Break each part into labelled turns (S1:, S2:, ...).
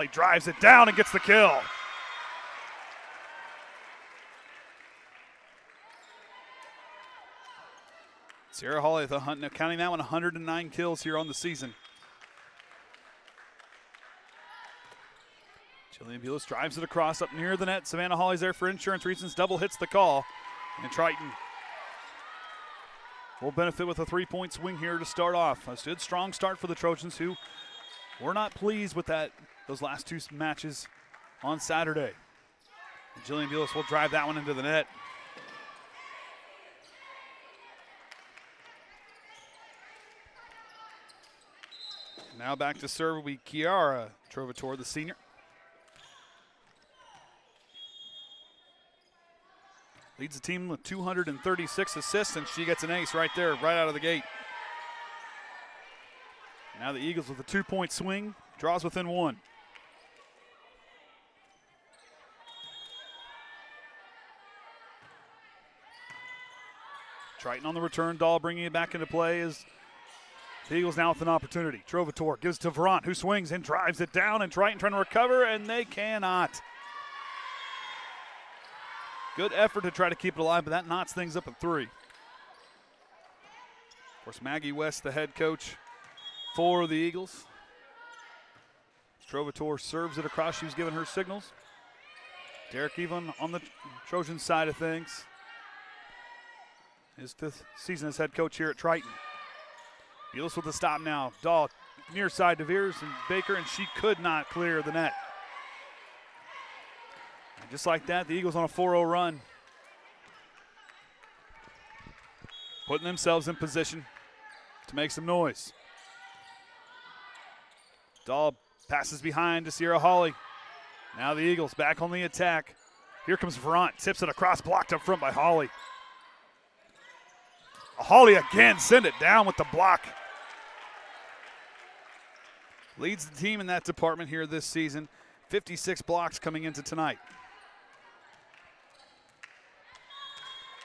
S1: He drives it down and gets the kill. Sierra Hawley, counting that one, 109 kills here on the season. Jillian Bulis drives it across up near the net. Savannah Hawley's there for insurance reasons. Double hits the call. And Triton will benefit with a 3-point swing here to start off. A good, strong start for the Trojans, who were not pleased with those last two matches on Saturday. And Jillian Bulis will drive that one into the net. Now back to serve will be Kiara Trovatore, the senior. Leads the team with 236 assists, and she gets an ace right there, right out of the gate. Now the Eagles with a 2-point swing, draws within one. Triton on the return, Dahl bringing it back into play as the Eagles now with an opportunity. Trovatore gives to Verant, who swings and drives it down, and Triton trying to recover, and they cannot. Good effort to try to keep it alive, but that knots things up at 3. Of course, Maggie West, the head coach for the Eagles. Trovatore serves it across. She was giving her signals. Derek Evan on the Trojan side of things. His 5th season as head coach here at Triton. Bulis with the stop now. Dahl near side to Veers and Baker, and she could not clear the net. And just like that, the Eagles on a 4-0 run. Putting themselves in position to make some noise. Dahl passes behind to Sierra Hawley. Now the Eagles back on the attack. Here comes Verant, tips it across, blocked up front by Hawley. Hawley again, send it down with the block. Leads the team in that department here this season. 56 blocks coming into tonight.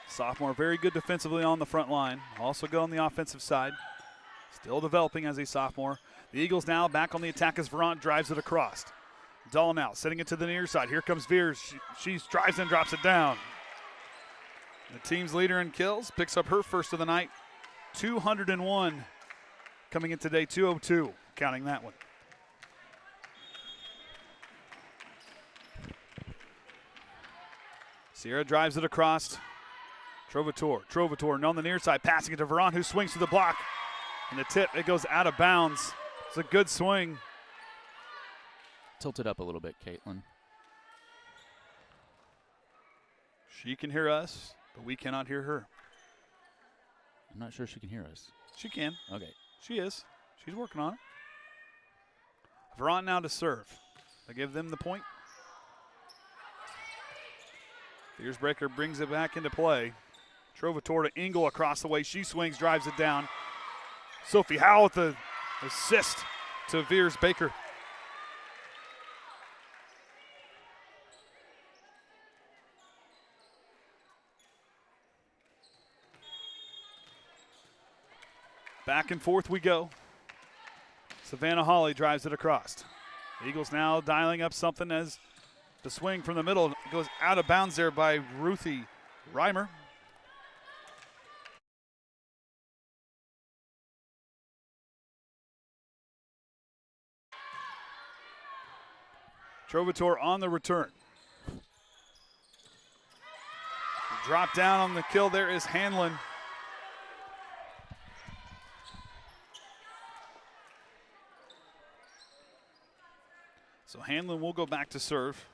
S1: Sophomore, very good defensively on the front line. Also good on the offensive side. Still developing as a sophomore. The Eagles now back on the attack as Verant drives it across. Dahl now setting it to the near side. Here comes Veers. She drives and drops it down. The team's leader in kills picks up her first of the night. 201 coming in today, 202, counting that one. Sierra drives it across. Trovatore on the near side, passing it to Verant, who swings to the block. And the tip, it goes out of bounds. It's a good swing.
S2: Tilt it up a little bit, Caitlin.
S1: She can hear us, but we cannot hear her.
S2: I'm not sure she can hear us.
S1: She can.
S2: Okay.
S1: She is. She's working on it. Verant now to serve. They give them the point. Veersbreaker brings it back into play. Trovatore to Engel across the way. She swings, drives it down. Sophie Howell with the assist to Veersbaker. Back and forth we go. Savannah Hawley drives it across. Eagles now dialing up something as the swing from the middle goes out of bounds there by Ruthie Reimer. Trovatore on the return. Drop down on the kill there is Hanlon. So Hanlon will go back to serve.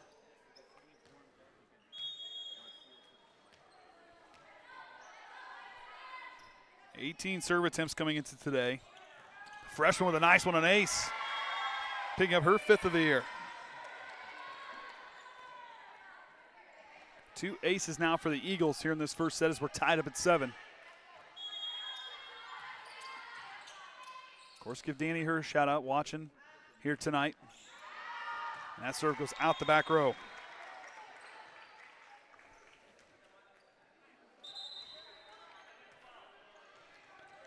S1: $18 serve attempts coming into today. Freshman with a nice one, an ace. Picking up her 5th of the year. 2 aces now for the Eagles here in this first set as we're tied up at 7. Of course, give Danny her a shout out watching here tonight. And that serve goes out the back row.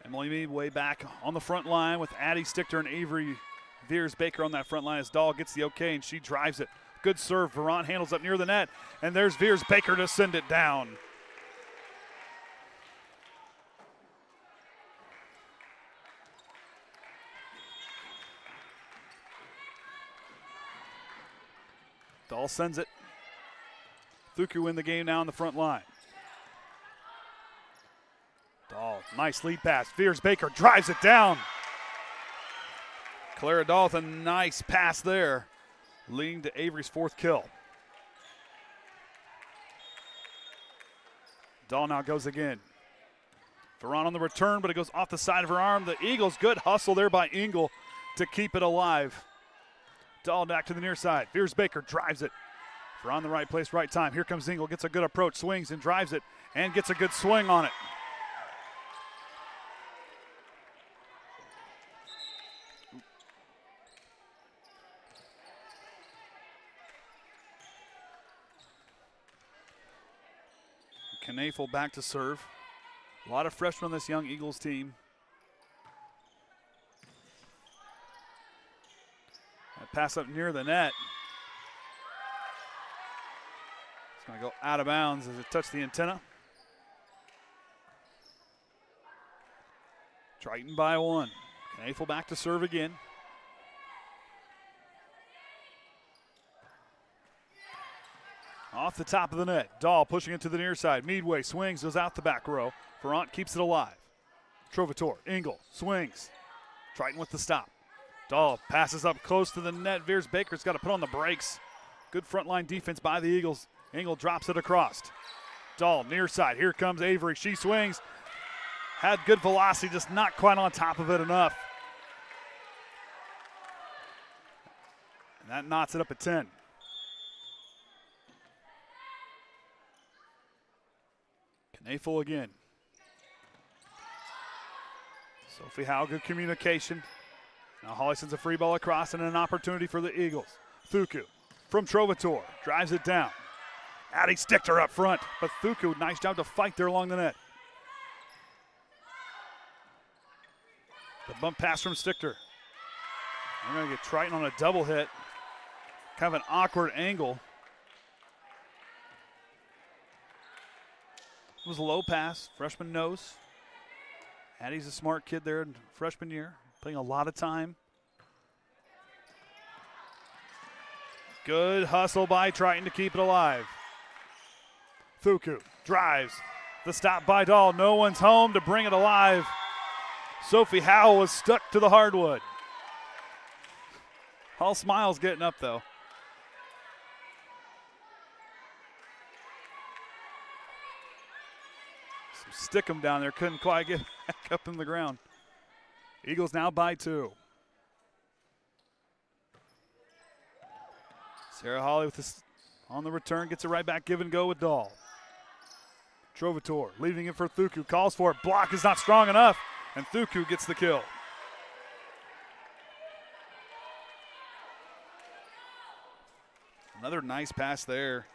S1: Emily Mead way back on the front line with Addie Stichter and Avery Veers Baker on that front line as Dahl gets the okay and she drives it. Good serve. Veront handles up near the net, and there's Veers Baker to send it down. Dahl sends it. Thuku in the game now on the front line. Dahl, nice lead pass. Veers Baker drives it down. Clara Dahl with a nice pass there, leading to Avery's 4th kill. Dahl now goes again. Veront on the return, but it goes off the side of her arm. The Eagles, good hustle there by Engel to keep it alive. Dahl back to the near side. Veers Baker drives it. Veront the right place, right time. Here comes Engel, gets a good approach, swings and drives it, and gets a good swing on it. Knafel back to serve. A lot of freshmen on this young Eagles team. That pass up near the net. It's going to go out of bounds as it touched the antenna. Triton by 1. Knafel back to serve again. Off the top of the net. Dahl pushing it to the near side. Meadway swings, goes out the back row. Veront keeps it alive. Trovatore, Engel, swings. Triton with the stop. Dahl passes up close to the net. Veers Baker's got to put on the brakes. Good frontline defense by the Eagles. Engel drops it across. Dahl, near side. Here comes Avery. She swings. Had good velocity, just not quite on top of it enough. And that knots it up at 10. Knafel again. Sophie Howe, good communication. Now Holly sends a free ball across and an opportunity for the Eagles. Thuku from Trovatore, drives it down. Addie sticked her up front, but Thuku, nice job to fight there along the net. The bump pass from Stichter. We're going to get Triton on a double hit. Kind of an awkward angle. It was a low pass, freshman knows. Addie's a smart kid there in freshman year, playing a lot of time. Good hustle by Triton to keep it alive. Thuku drives. The stop by Dahl. No one's home to bring it alive. Sophie Howell was stuck to the hardwood. All smiles getting up though. Stick him down there, couldn't quite get back up in the ground. Eagles now by 2. Sarah Holly with this on the return, gets it right back, give and go with Dahl. Trovatore leaving it for Thuku, calls for it, block is not strong enough, and Thuku gets the kill. Another nice pass there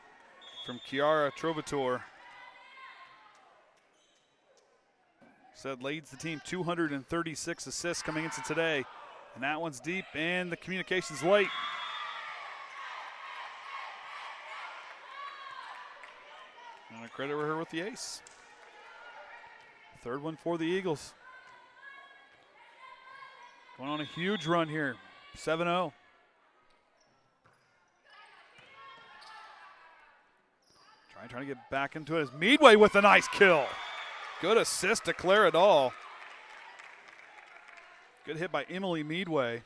S1: from Kiara Trovatore. Said leads the team 236 assists coming into today. And that one's deep and the communication's late. And I credit her with the ace. Third one for the Eagles. Going on a huge run here, 7-0. Trying to get back into it as Meadway with a nice kill. Good assist to Clara Dahl. Good hit by Emily Meadway.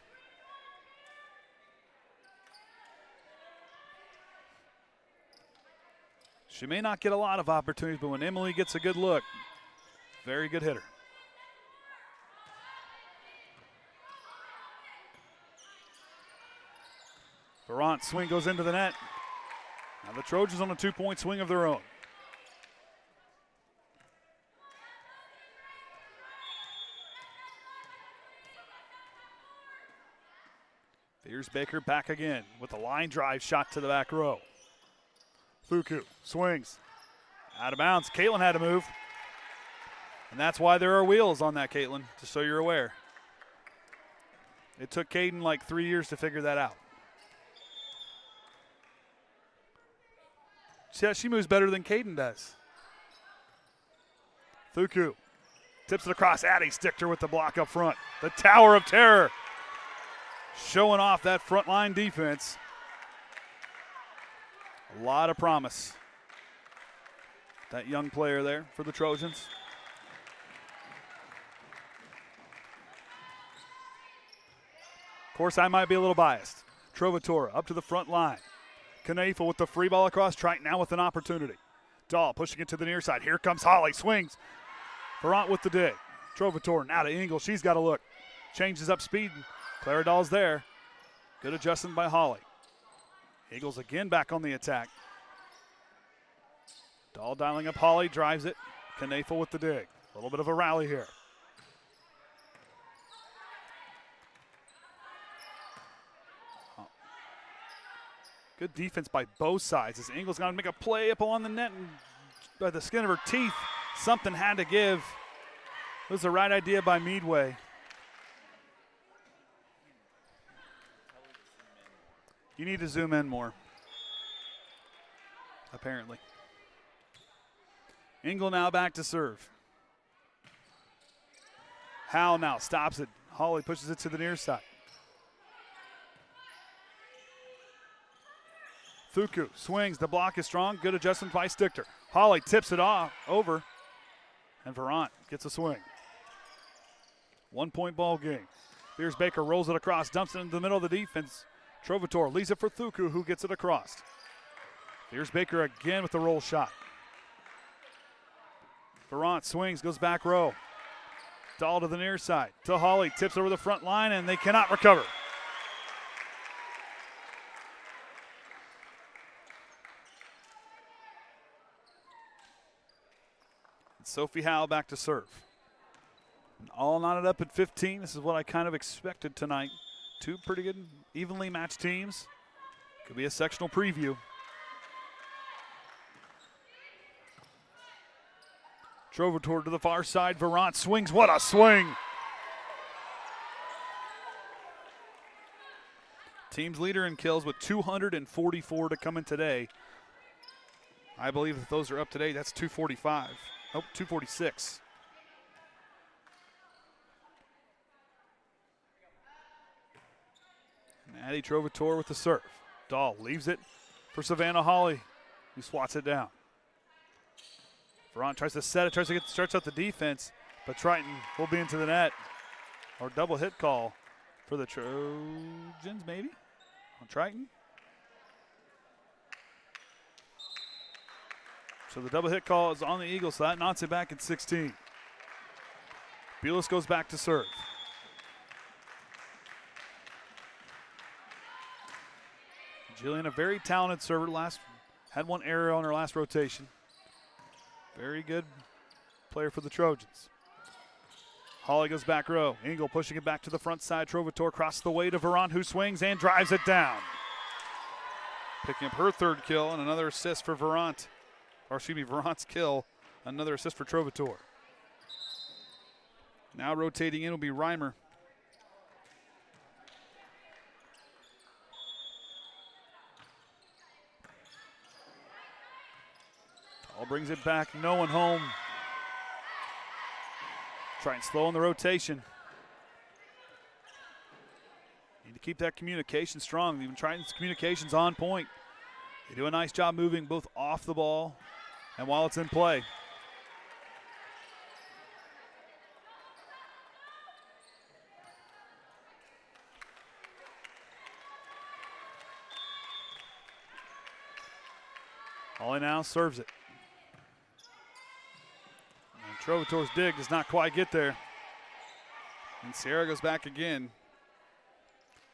S1: She may not get a lot of opportunities, but when Emily gets a good look, very good hitter. Veront swing goes into the net. Now the Trojans on a 2-point swing of their own. Veers Baker back again with a line drive shot to the back row. Thuku swings. Out of bounds. Caitlin had to move. And that's why there are wheels on that, Caitlin, just so you're aware. It took Caden like 3 years to figure that out. She moves better than Caden does. Thuku tips it across. Addie sticked her with the block up front. The Tower of Terror showing off that front line defense. A lot of promise. That young player there for the Trojans. Of course, I might be a little biased. Trovatora up to the front line. Knaefel with the free ball across. Triton now with an opportunity. Dahl pushing it to the near side. Here comes Holly. Swings. Verant with the dig. Trovatora now to Engel. She's got to look. Changes up speed. Clara Dahl's there. Good adjustment by Holly. Eagles again back on the attack. Dahl dialing up Holly. Drives it. Knaefel with the dig. A little bit of a rally here. Good defense by both sides as Engel's going to make a play up along the net and by the skin of her teeth. Something had to give. It was the right idea by Meadway. You need to zoom in more, apparently. Engel now back to serve. Howe now stops it. Holly pushes it to the near side. Thuku swings. The block is strong. Good adjustment by Stichter. Holly tips it off over. And Verant gets a swing. 1 point ball game. Fierce Baker rolls it across, dumps it into the middle of the defense. Trovator leaves it for Thuku, who gets it across. Fierce Baker again with the roll shot. Verant swings, goes back row. Dahl to the near side. To Holly, tips over the front line, and they cannot recover. Sophie Howe back to serve. And all knotted up at 15. This is what I kind of expected tonight. Two pretty good, evenly matched teams. Could be a sectional preview. Trovator to the far side. Verant swings. What a swing! Team's leader in kills with 244 to come in today. I believe if those are up today, that's 245. Oh, 246. And Addie Trovator with the serve. Dahl leaves it for Savannah Holly, who swats it down. Verant tries to set it, tries to stretch out the defense, but Triton will be into the net. Or double hit call for the Trojans, maybe? On Triton. So the double hit call is on the Eagles, so that knocks it back at 16. Bulis goes back to serve. Jillian, a very talented server, had one error on her last rotation. Very good player for the Trojans. Holly goes back row. Engel pushing it back to the front side. Trovator crosses the way to Verant, who swings and drives it down. Picking up her third kill and another assist for Verant. Or excuse me, Verant's kill, another assist for Trovator. Now rotating in will be Reimer. All brings it back, no one home. Trying slow on the rotation. Need to keep that communication strong. Even Triton's communication's on point. They do a nice job moving both off the ball and while it's in play. Holly now serves it. And Trovator's dig does not quite get there. And Sierra goes back again.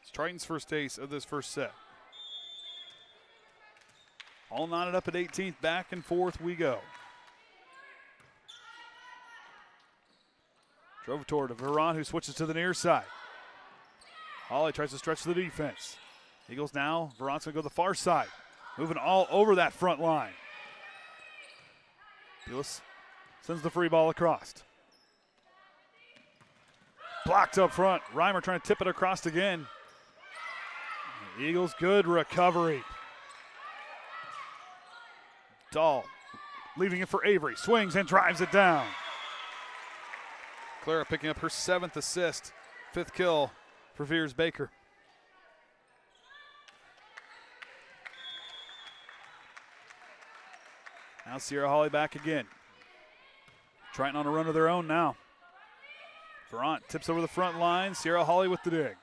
S1: It's Triton's first ace of this first set. All knotted up at 18th, back and forth we go. Trovator to Verant, who switches to the near side. Holly tries to stretch the defense. Eagles now, Verant's going to go to the far side. Moving all over that front line. Bulis sends the free ball across. Blocked up front. Reimer trying to tip it across again. Eagles, good recovery. Dahl leaving it for Avery. Swings and drives it down. Clara picking up her 7th assist. 5th kill for Veers Baker. Now Sierra Holly back again. Triton on a run of their own now. Veront tips over the front line. Sierra Holly with the dig.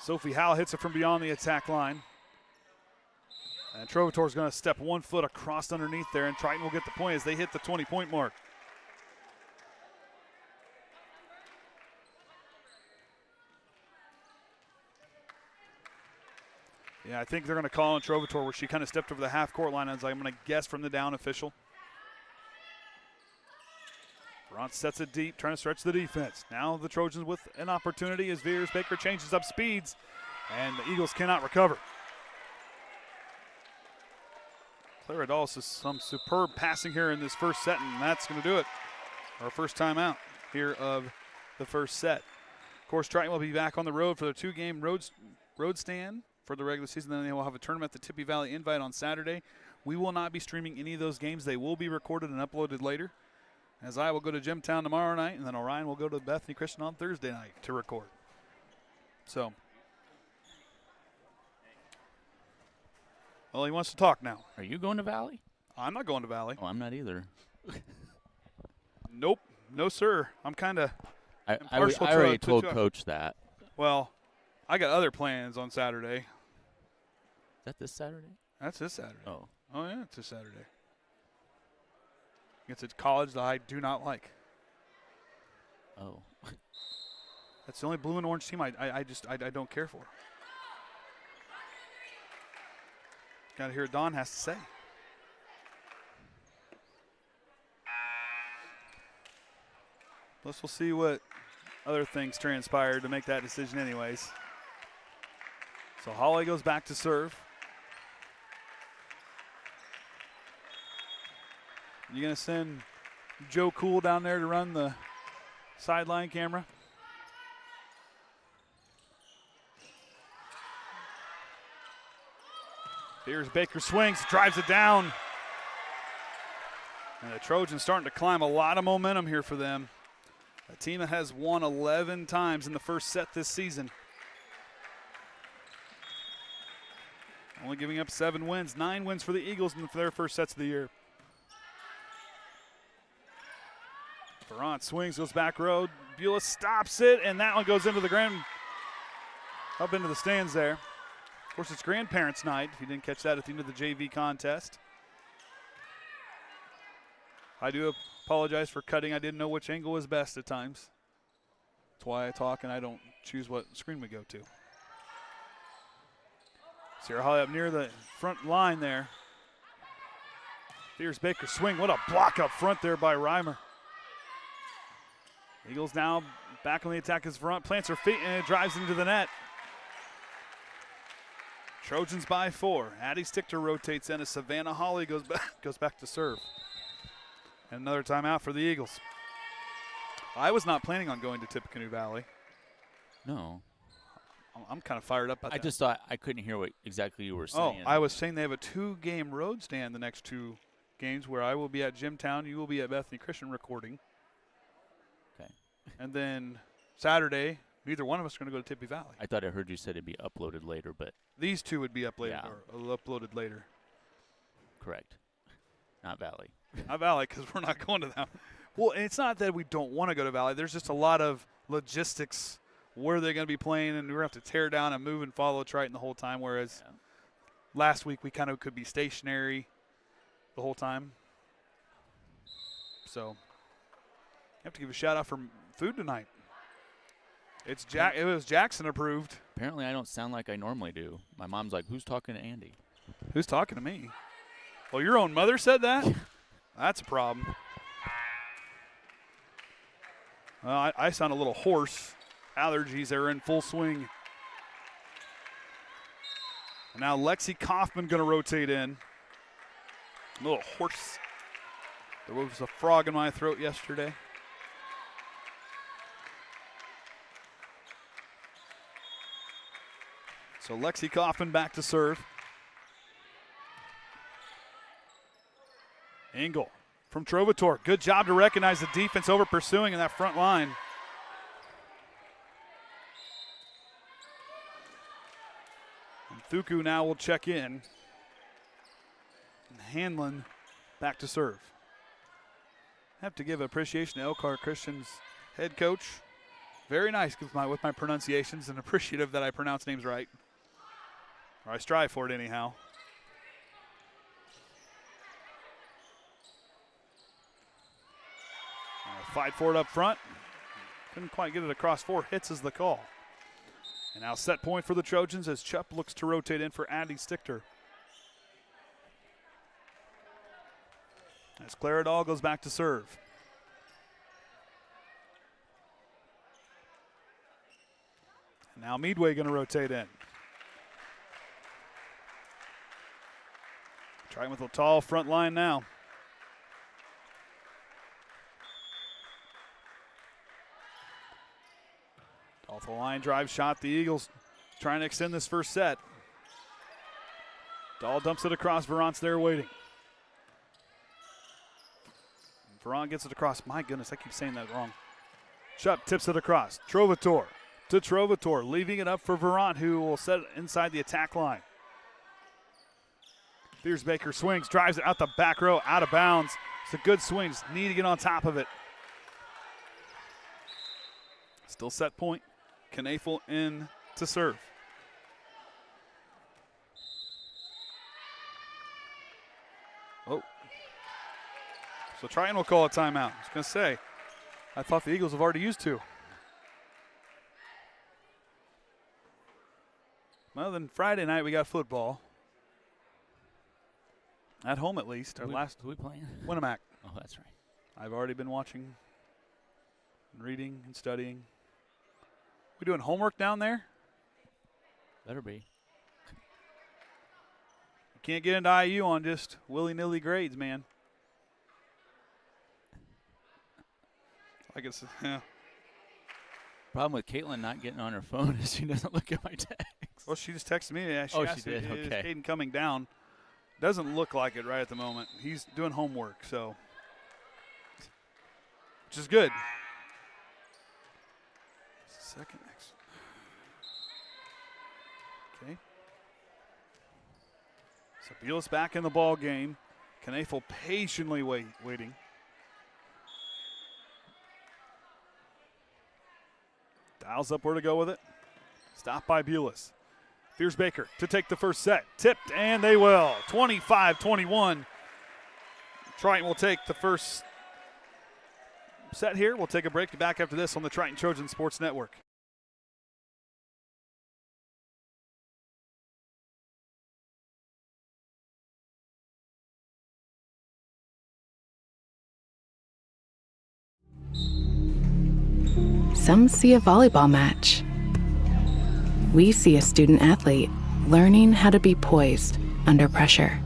S1: Sophie Howell hits it from beyond the attack line. And Trovator's going to step 1 foot across underneath there, and Triton will get the point as they hit the 20-point mark. Yeah, I think they're going to call on Trovator where she kind of stepped over the half-court line, as I'm going to guess from the down official. Veront sets it deep, trying to stretch the defense. Now the Trojans with an opportunity as Veers Baker changes up speeds, and the Eagles cannot recover. Clara Dahl says some superb passing here in this first set, and that's going to do it. Our first timeout here of the first set. Of course, Triton will be back on the road for their 2-game road stand for the regular season. Then they will have a tournament at the Tippy Valley Invite on Saturday. We will not be streaming any of those games. They will be recorded and uploaded later, as I will go to Jimtown tomorrow night, and then Orion will go to Bethany Christian on Thursday night to record. So, well, he wants to talk now.
S2: Are you going to Valley?
S1: I'm not going to Valley.
S2: Oh, I'm not either.
S1: Nope. No, sir. I'm kind of
S2: I already told Coach that.
S1: Well, I got other plans on Saturday.
S2: Is that this Saturday?
S1: That's this Saturday.
S2: Oh.
S1: Oh, yeah, it's this Saturday. It's a college that I do not like.
S2: Oh.
S1: That's the only blue and orange team I don't care for. Got to hear what Don has to say. Plus, we'll see what other things transpired to make that decision anyways. So Holly goes back to serve. You going to send Joe Cool down there to run the sideline camera? Here's Baker swings, drives it down. And the Trojans starting to climb a lot of momentum here for them. A team that has won 11 times in the first set this season. Only giving up 7 wins, 9 wins for the Eagles in their first sets of the year. Veront swings, goes back road. Beulah stops it, and that one goes into the up into the stands there. Of course, it's grandparents' night, if you didn't catch that at the end of the JV contest. I do apologize for cutting. I didn't know which angle was best at times. That's why I talk and I don't choose what screen we go to. Sierra Holly up near the front line there. Here's Baker swing. What a block up front there by Reimer. Eagles now back on the attack as Veront plants her feet and it drives into the net. Trojans by 4. Addie Stichter rotates in as Savannah Holly goes back to serve. And another timeout for the Eagles. I was not planning on going to Tippecanoe Valley.
S2: No.
S1: I'm kind of fired up about that.
S2: I just thought I couldn't hear what exactly you were saying.
S1: Oh, I was saying they have a 2-game road stand the next 2 games where I will be at Jimtown, you will be at Bethany Christian recording.
S2: Okay.
S1: And then Saturday, neither one of us are going to go to Tippy Valley.
S2: I thought I heard you said it'd be uploaded later, but.
S1: These 2 would be uploaded,
S2: Yeah.
S1: or uploaded later.
S2: Correct. Not Valley.
S1: Not Valley, because we're not going to that. Well, and it's not that we don't want to go to Valley. There's just a lot of logistics. Where they're going to be playing, and we're going to have to tear down and move and follow Triton the whole time, whereas last week we kind of could be stationary the whole time. So I have to give a shout out for food tonight. It was Jackson approved.
S2: Apparently I don't sound like I normally do. My mom's like, who's talking to Andy?
S1: Who's talking to me? Well, your own mother said that? That's a problem. I sound a little hoarse. Allergies are in full swing. And now Lexi Kaufman going to rotate in. A little hoarse. There was a frog in my throat yesterday. So Lexi Kaufman back to serve. Engel from Trovator. Good job to recognize the defense over pursuing in that front line. And Thuku now will check in. And Hanlon back to serve. Have to give appreciation to Elkhart Christian's head coach. Very nice with my pronunciations and appreciative that I pronounce names right. Or I strive for it anyhow. Fight for it up front. Couldn't quite get it across. 4 hits is the call. And now set point for the Trojans as Chupp looks to rotate in for Addie Stichter. As Claridol goes back to serve. And now Meadway going to rotate in. Trying with a tall front line now. Off the line drive shot. The Eagles trying to extend this first set. Dahl dumps it across. Verant's there waiting. Verant gets it across. My goodness, I keep saying that wrong. Chupp tips it across. Trovator to Trovator, leaving it up for Verant, who will set it inside the attack line. Fiersbaker swings, drives it out the back row, out of bounds. It's a good swing. Just need to get on top of it. Still set point. Knafel in to serve. Oh. So Triton will call a timeout. I was going to say, I thought the Eagles have already used 2. Well, then Friday night we got football. At home at least.
S2: Who we playing?
S1: Winnemac.
S2: Oh, that's right.
S1: I've already been watching and reading and studying. We doing homework down there?
S2: Better be.
S1: You can't get into IU on just willy-nilly grades, man. I guess, yeah.
S2: Problem with Caitlin not getting on her phone is she doesn't look at my text.
S1: Well, she just texted me. Yeah,
S2: she
S1: asked
S2: did.
S1: Is
S2: Okay.
S1: Caden coming down? Doesn't look like it right at the moment. He's doing homework, so. Which is good. Second next. Okay. So Beal's back in the ball game. Knafel patiently waiting. Dials up where to go with it. Stopped by Bulis. Fiersbaker to take the first set. Tipped, and they will. 25-21. Triton will take the first set here. We'll take a break. Be back after this on the Triton Trojan Sports Network.
S3: Some see a volleyball match. We see a student athlete learning how to be poised under pressure.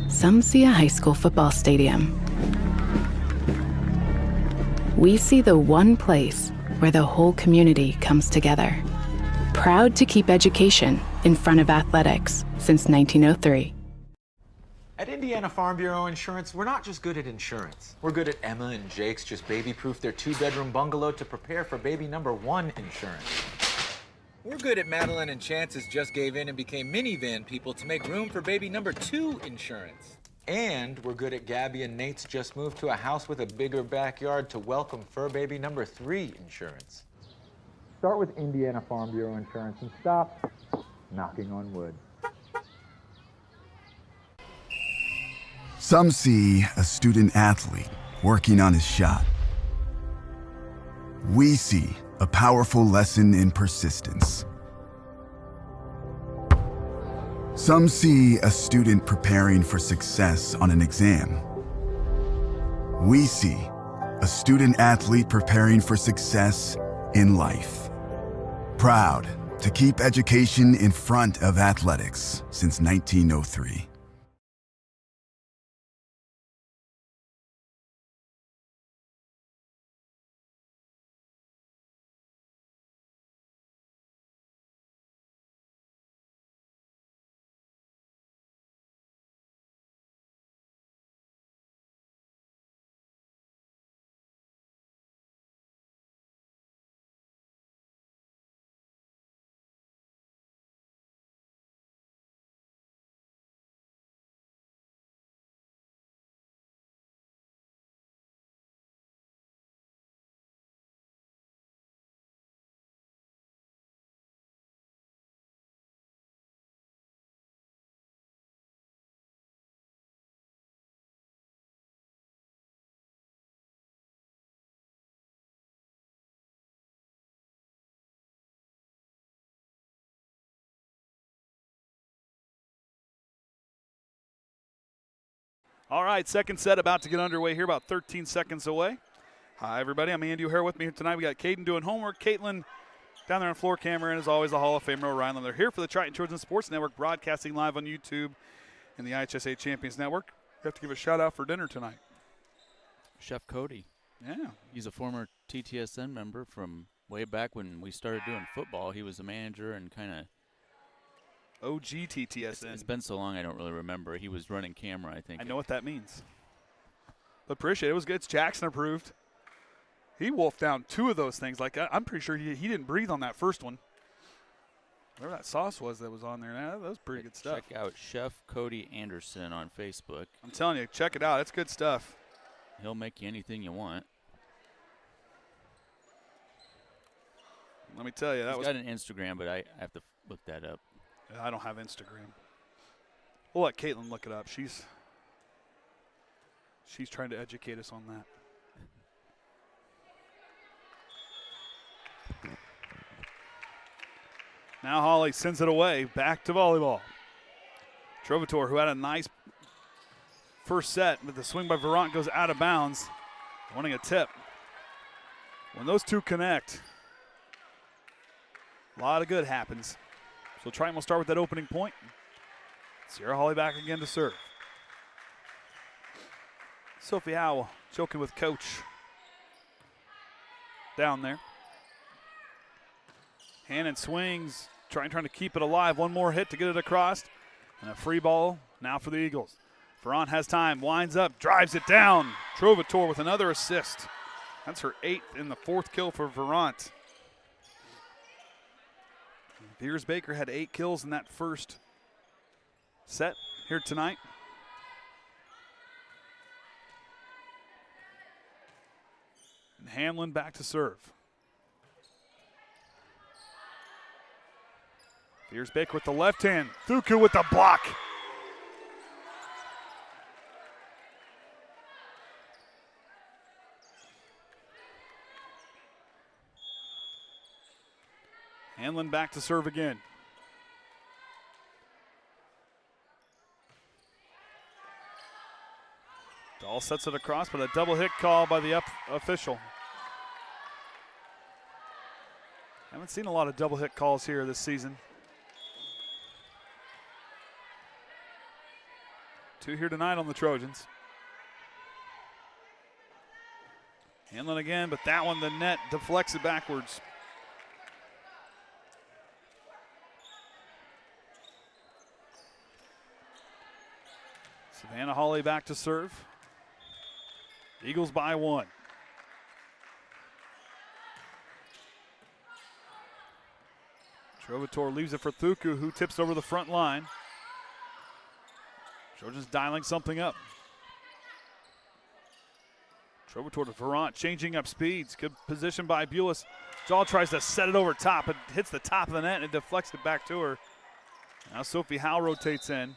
S3: Some see a high school football stadium. We see the one place where the whole community comes together. Proud to keep education in front of athletics since 1903.
S4: At Indiana Farm Bureau Insurance, we're not just good at insurance. We're good at Emma and Jake's just baby-proof their 2-bedroom bungalow to prepare for baby number 1 insurance.
S5: We're good at Madeline and Chance's just gave in and became minivan people to make room for baby number 2 insurance.
S4: And we're good at Gabby and Nate's just moved to a house with a bigger backyard to welcome fur baby number 3 insurance. Start with Indiana Farm Bureau Insurance and stop knocking on wood.
S6: Some see a student athlete working on his shot. We see a powerful lesson in persistence. Some see a student preparing for success on an exam. We see a student athlete preparing for success in life. Proud to keep education in front of athletics since 1903.
S1: All right, second set about to get underway here, about 13 seconds away. Hi, everybody. I'm Andy O'Hare. With me here tonight, we got Caden doing homework, Caitlin down there on floor camera, and as always, the Hall of Famer, Ryan. They're here for the Triton Children's Sports Network, broadcasting live on YouTube and the IHSA Champions Network. We have to give a shout-out for dinner tonight.
S2: Chef Cody.
S1: Yeah.
S2: He's a former TTSN member from way back when we started doing football. He was the manager and kind of
S1: OG TTSN.
S2: It's been so long I don't really remember. He was running camera, I think.
S1: I know what that means. But appreciate it. It was good. It's Jackson approved. He wolfed down 2 of those things. Like, I'm pretty sure he didn't breathe on that first one. Whatever that sauce was that was on there, that was pretty good stuff.
S2: Check out Chef Cody Anderson on Facebook.
S1: I'm telling you, check it out. It's good stuff.
S2: He'll make you anything you want.
S1: Let me tell you,
S2: He's got an Instagram, but I have to look that up.
S1: I don't have Instagram. We'll let Caitlin look it up. She's trying to educate us on that. Now Holly sends it away, back to volleyball. Trovator, who had a nice first set, but the swing by Verant goes out of bounds, wanting a tip. When those two connect, a lot of good happens. So Triton will start with that opening point. Sierra Holly back again to serve. Sophie Howell joking with coach down there. Hannon swings, trying to keep it alive. One more hit to get it across. And a free ball now for the Eagles. Verant has time, winds up, drives it down. Trovator with another assist. That's her 8th in the 4th kill for Verant. Beers Baker had 8 kills in that first set here tonight. And Hanlon back to serve. Beers Baker with the left hand. Thuku with the block. Hanlon back to serve again. Dahl sets it across, but a double hit call by the official. Haven't seen a lot of double hit calls here this season. 2 here tonight on the Trojans. Hanlon again, but that one, the net deflects it backwards. Savannah Holly back to serve. Eagles by 1. Trovator leaves it for Thuku, who tips over the front line. Trojans dialing something up. Trovator to Verant, changing up speeds. Good position by Bulis. Jaw tries to set it over top. It hits the top of the net and it deflects it back to her. Now Sophie Howe rotates in.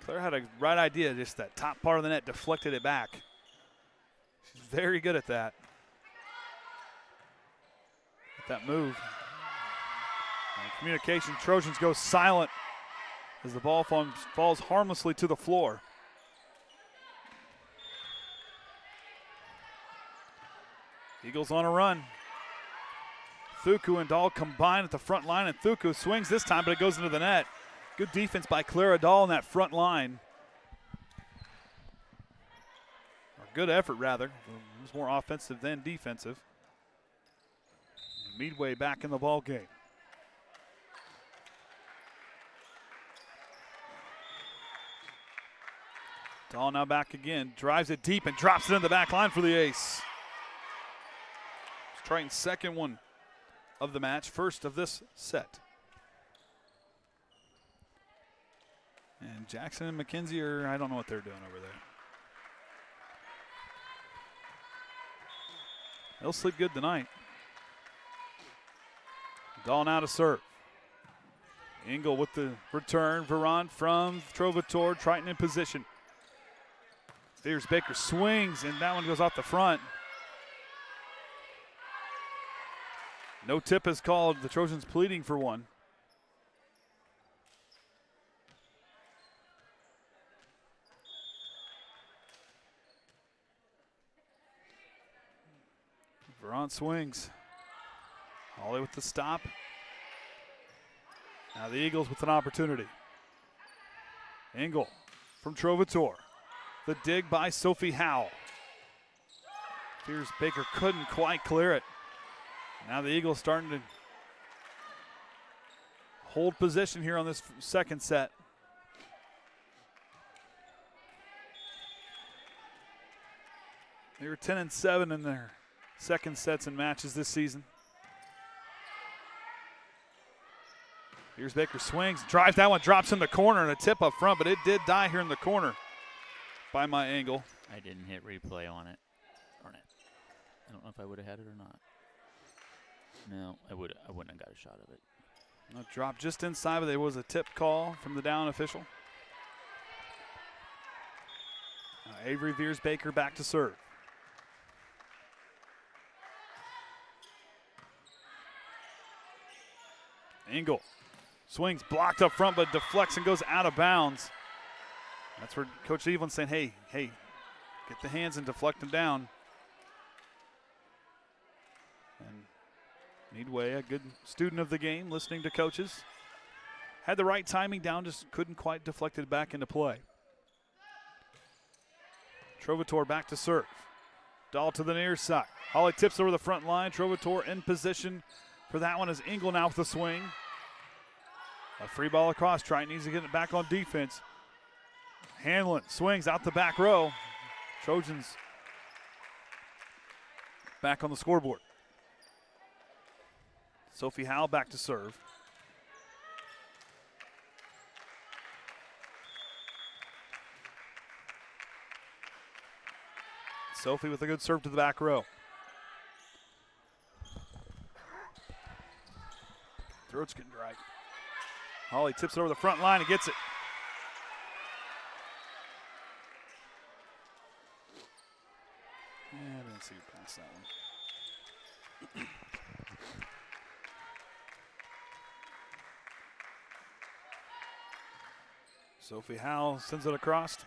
S1: Claire had a right idea, just that top part of the net deflected it back. She's very good at that. With that move. And communication, Trojans go silent as the ball falls harmlessly to the floor. Eagles on a run. Thuku and Dahl combine at the front line, and Thuku swings this time, but it goes into the net. Good defense by Clara Dahl in that front line. Or good effort, rather. It was more offensive than defensive. Meadway back in the ball game. Dahl now back again, drives it deep and drops it in the back line for the ace. It's Triton's second one of the match, first of this set. And Jackson and McKenzie are, I don't know what they're doing over there. They'll sleep good tonight. Dahl now to serve. Engel with the return. Verant from Trovator. Triton in position. Beers Baker swings, and that one goes off the front. No tip is called. The Trojans pleading for one. Veront swings. Holly with the stop. Now the Eagles with an opportunity. Engel from Trovator. The dig by Sophie Howell. Fears Baker couldn't quite clear it. Now the Eagles starting to hold position here on this second set. They were 10-7 in their second sets and matches this season. Here's Baker swings, drives that one, drops in the corner, and a tip up front, but it did die here in the corner by my angle.
S2: I didn't hit replay on it. Darn it. I don't know if I would have had it or not. No, I wouldn't have got a shot of it.
S1: No, dropped just inside, but there was a tip call from the down official. Now Avery Veers Baker back to serve. Engel swings, blocked up front, but deflects and goes out of bounds. That's where Coach Evelyn's saying, hey, get the hands and deflect them down. And Meadway, a good student of the game, listening to coaches. Had the right timing down, just couldn't quite deflect it back into play. Trovator back to serve. Dahl to the near side. Holly tips over the front line. Trovator in position for that one is Engel now with the swing. A free ball across. Triton needs to get it back on defense. Hanlon swings out the back row. Trojans back on the scoreboard. Sophie Howell back to serve. Sophie with a good serve to the back row. Throat's getting dry. Holly tips it over the front line and gets it. Yeah, I didn't see you pass that one. Sophie Howell sends it across.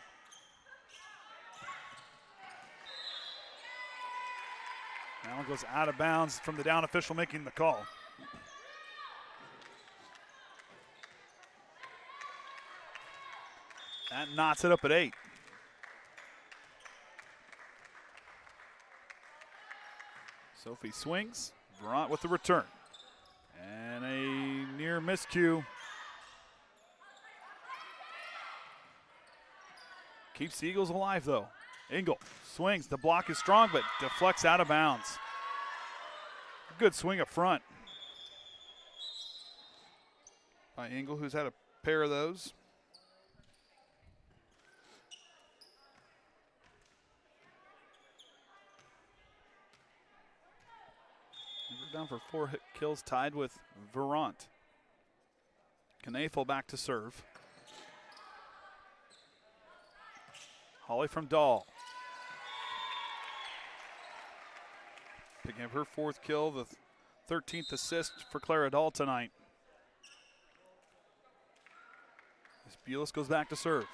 S1: That one goes out of bounds from the down official making the call. That knots it up at 8. Sophie swings. Veront with the return. And a near miscue. Keeps the Eagles alive, though. Engel swings. The block is strong, but deflects out of bounds. Good swing up front by Engel, who's had a pair of those. We're down for 4 hit kills, tied with Veront. Knafel back to serve. Holly from Dahl. Picking up her 4th kill, the 13th assist for Clara Dahl tonight. As Bulis goes back to serve.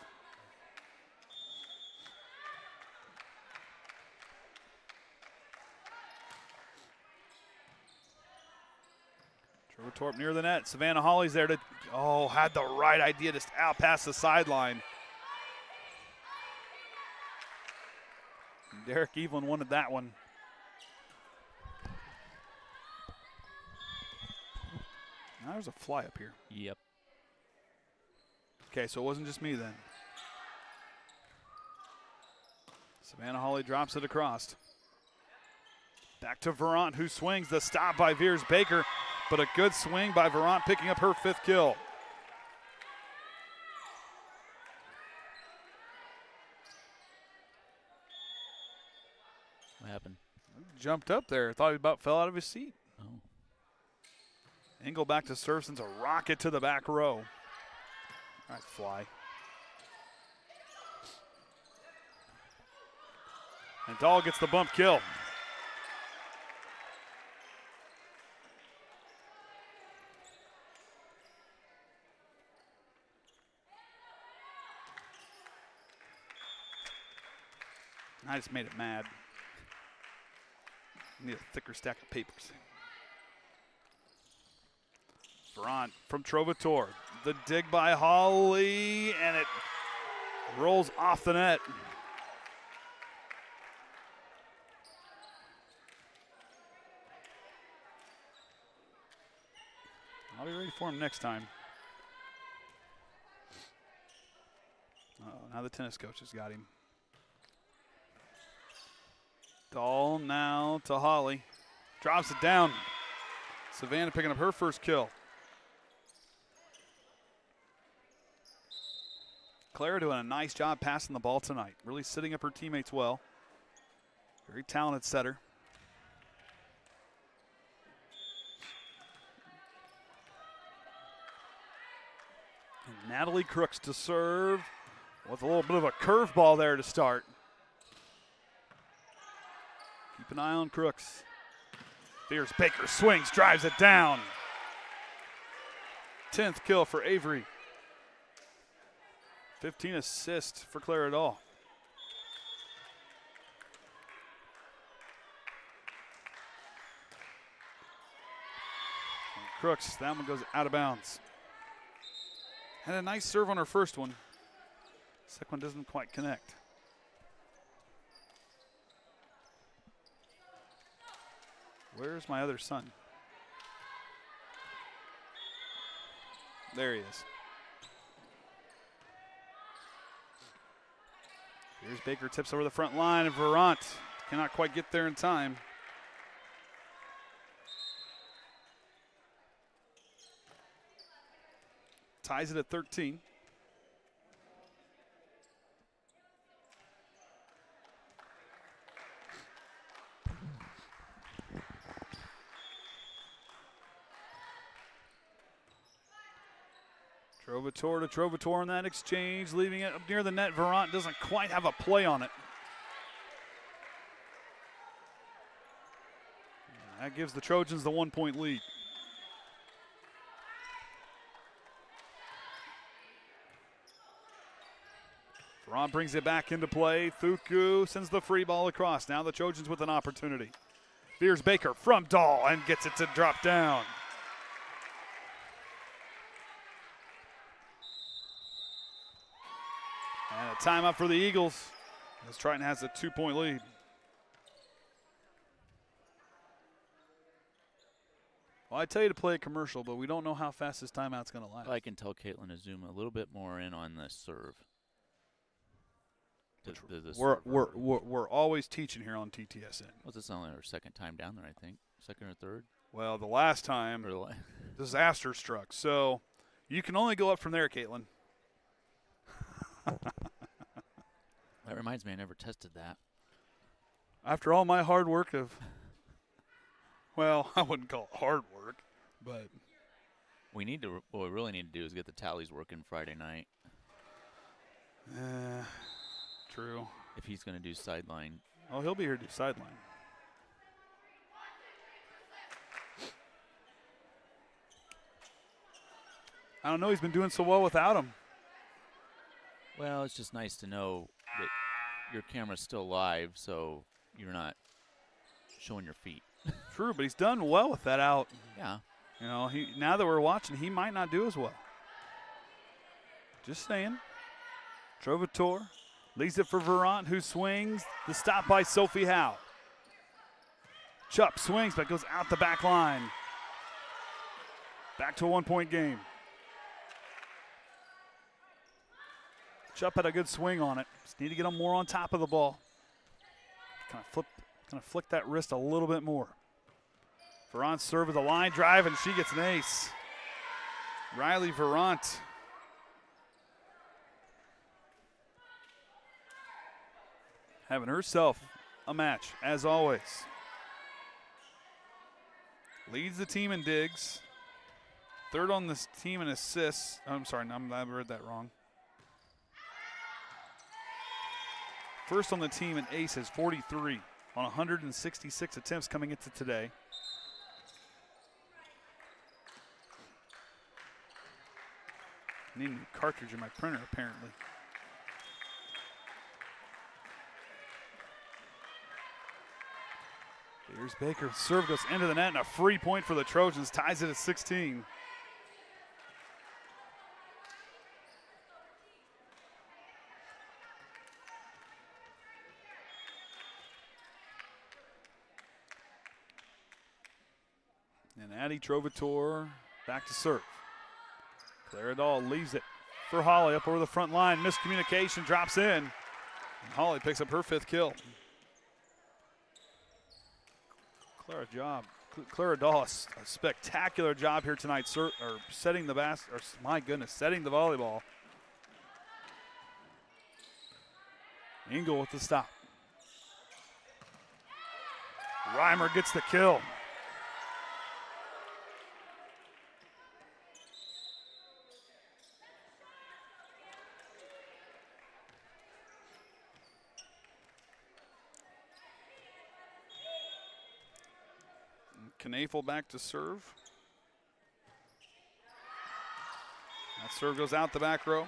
S1: Trovator near the net. Savannah Holly's there to, had the right idea to out past the sideline. Derek Evelyn wanted that one. Now there's a fly up here.
S2: Yep.
S1: Okay, so it wasn't just me then. Savannah Holly drops it across. Back to Veront, who swings. The stop by Veers Baker, but a good swing by Veront, picking up her 5th kill.
S2: What happened?
S1: Jumped up there. Thought he about fell out of his seat.
S2: Oh.
S1: Engel back to serve, sends a rocket to the back row. Nice fly. And Dahl gets the bump kill. I just made it mad. Need a thicker stack of papers. Veront from Trovatore. The dig by Holly, and it rolls off the net. I'll be ready for him next time. Now the tennis coach has got him. Dahl now to Holly. Drops it down. Savannah picking up her first kill. Clara doing a nice job passing the ball tonight. Really sitting up her teammates well. Very talented setter. And Natalie Crooks to serve with a little bit of a curveball there to start. Keep an eye on Crooks. Here's Baker, swings, drives it down. 10th kill for Avery. 15 assists for Clara Dahl. And Crooks, that one goes out of bounds. Had a nice serve on her first one. Second one doesn't quite connect. Where's my other son? There he is. Here's Baker, tips over the front line, and Veront cannot quite get there in time. Ties it at 13. Trovatore to Trovatore in that exchange, leaving it up near the net. Veront doesn't quite have a play on it. That gives the Trojans the 1-point lead. Veront brings it back into play. Thuku sends the free ball across. Now the Trojans with an opportunity. Here's Baker from Dahl and gets it to drop down. And a timeout for the Eagles as Triton has a 2-point lead. Well, I tell you to play a commercial, but we don't know how fast this timeout's going to last.
S2: I can tell Caitlin to zoom a little bit more in on the serve.
S1: We're always teaching here on TTSN.
S2: Well, this is only our second time down there, I think. Second or third?
S1: Well, the last time disaster struck. So you can only go up from there, Caitlin.
S2: That reminds me, I never tested that.
S1: After all my hard work of, well, I wouldn't call it hard work, but
S2: what we really need to do is get the tallies working Friday night.
S1: True.
S2: If he's going to do sideline.
S1: Oh, he'll be here to do sideline. I don't know. He's been doing so well without him.
S2: Well, it's just nice to know that your camera's still live, so you're not showing your feet.
S1: True, but he's done well with that out.
S2: Yeah.
S1: You know, now that we're watching, he might not do as well. Just saying. Trovatore leads it for Veront, who swings. The stop by Sophie Howe. Chupp swings, but goes out the back line. Back to a 1-point game. Chupp had a good swing on it. Just need to get him more on top of the ball. Kind of flick that wrist a little bit more. Veront serve with a line drive, and she gets an ace. Riley Veront. Having herself a match, as always. Leads the team in digs. Third on this team in assists. I'm sorry, I read that wrong. First on the team in aces, 43 on 166 attempts coming into today. I need a new cartridge in my printer, apparently. Here's Baker. Serve goes into the net, and a free point for the Trojans. Ties it at 16. And Addie Trovator back to serve. Claridol leaves it for Holly up over the front line. Miscommunication, drops in. And Holly picks up her 5th kill. Claridol, a spectacular job here tonight, setting the setting the volleyball. Engel with the stop. Reimer gets the kill. Knafel back to serve. That serve goes out the back row,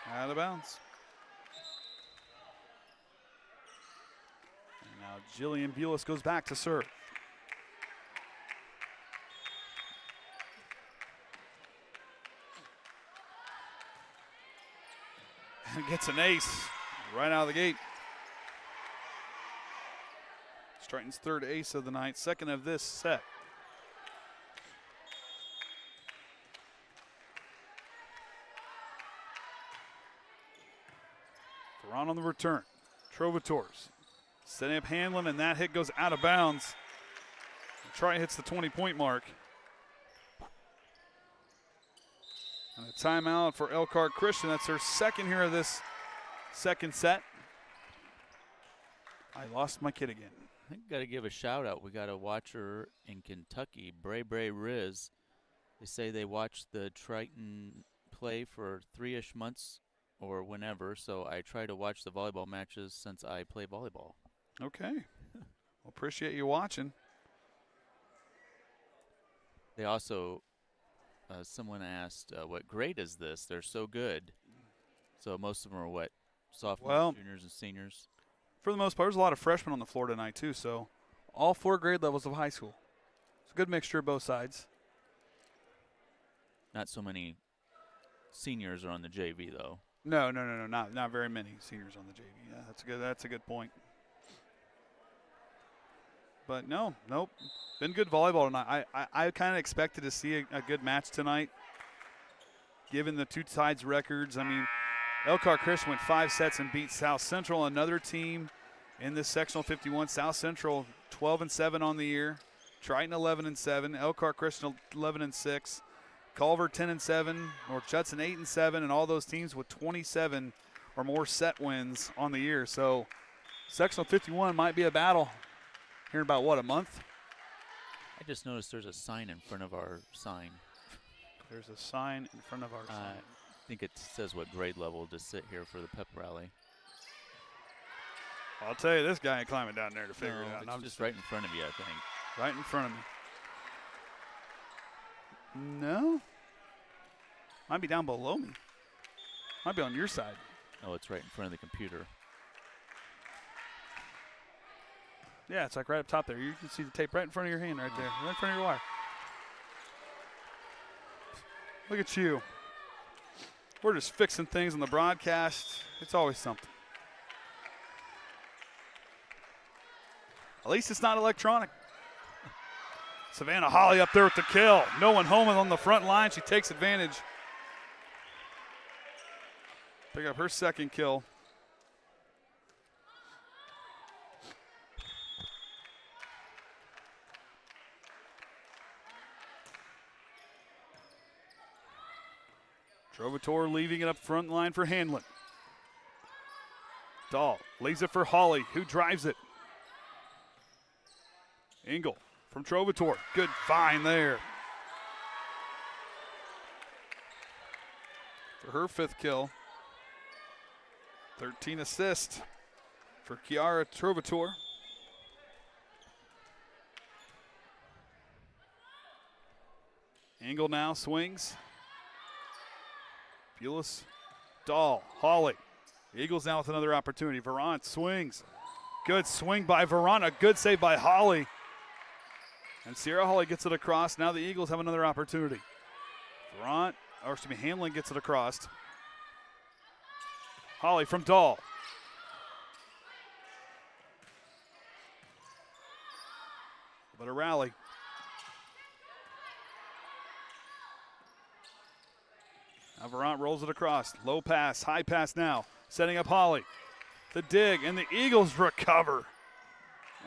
S1: out of bounds. And now Jillian Bulis goes back to serve. And gets an ace right out of the gate. Triton's 3rd ace of the night, 2nd of this set. Ferran on the return. Trovators setting up Hanlon, and that hit goes out of bounds. Triton hits the 20-point mark. And a timeout for Elkhart Christian. That's her 2nd here of this 2nd set. I lost my kid again.
S2: I think got to give a shout out. We got a watcher in Kentucky, Bray Riz. They say they watched the Triton play for 3-ish months or whenever, so I try to watch the volleyball matches since I play volleyball.
S1: Okay. Well, appreciate you watching.
S2: They also, someone asked, what grade is this? They're so good. So most of them are what, sophomores, juniors, and seniors?
S1: For the most part, there's a lot of freshmen on the floor tonight, too, so all 4 grade levels of high school. It's a good mixture of both sides.
S2: Not so many seniors are on the JV, though.
S1: No, not very many seniors on the JV. Yeah, that's a good point. But nope. Been good volleyball tonight. I kind of expected to see a good match tonight, given the 2 sides records. I mean, Elkhart Christian went 5 sets and beat South Central, another team in this sectional 51. South Central 12-7 on the year. Triton 11-7. Elkhart Christian 11-6. Culver 10-7. North Judson 8-7, and all those teams with 27 or more set wins on the year. So sectional 51 might be a battle here in about, what, a month?
S2: I just noticed there's a sign in front of our sign.
S1: There's a sign in front of our sign.
S2: I think it says what grade level to sit here for the pep rally.
S1: I'll tell you, this guy ain't climbing down there to figure it out.
S2: It's just right in front of you, I think.
S1: Right in front of me. No. Might be down below me. Might be on your side.
S2: Oh, it's right in front of the computer.
S1: Yeah, it's like right up top there. You can see the tape right in front of your hand right there. Right in front of your wire. Look at you. We're just fixing things on the broadcast. It's always something. At least it's not electronic. Savannah Holly up there with the kill. No one home on the front line. She takes advantage. Pick up her 2nd kill. Trovator leaving it up front line for Hanlon. Dahl leaves it for Holly, who drives it. Engel from Trovator. Good find there. For her 5th kill. 13 assists for Kiara Trovator. Engel now swings. Bulis, Dahl, Holly. Eagles now with another opportunity. Veron swings. Good swing by Veron. A good save by Holly. And Sierra Holly gets it across. Now the Eagles have another opportunity. Hamlin gets it across. Holly from Dahl. But a rally. Now Verant rolls it across. Low pass, high pass now. Setting up Holly. The dig, and the Eagles recover.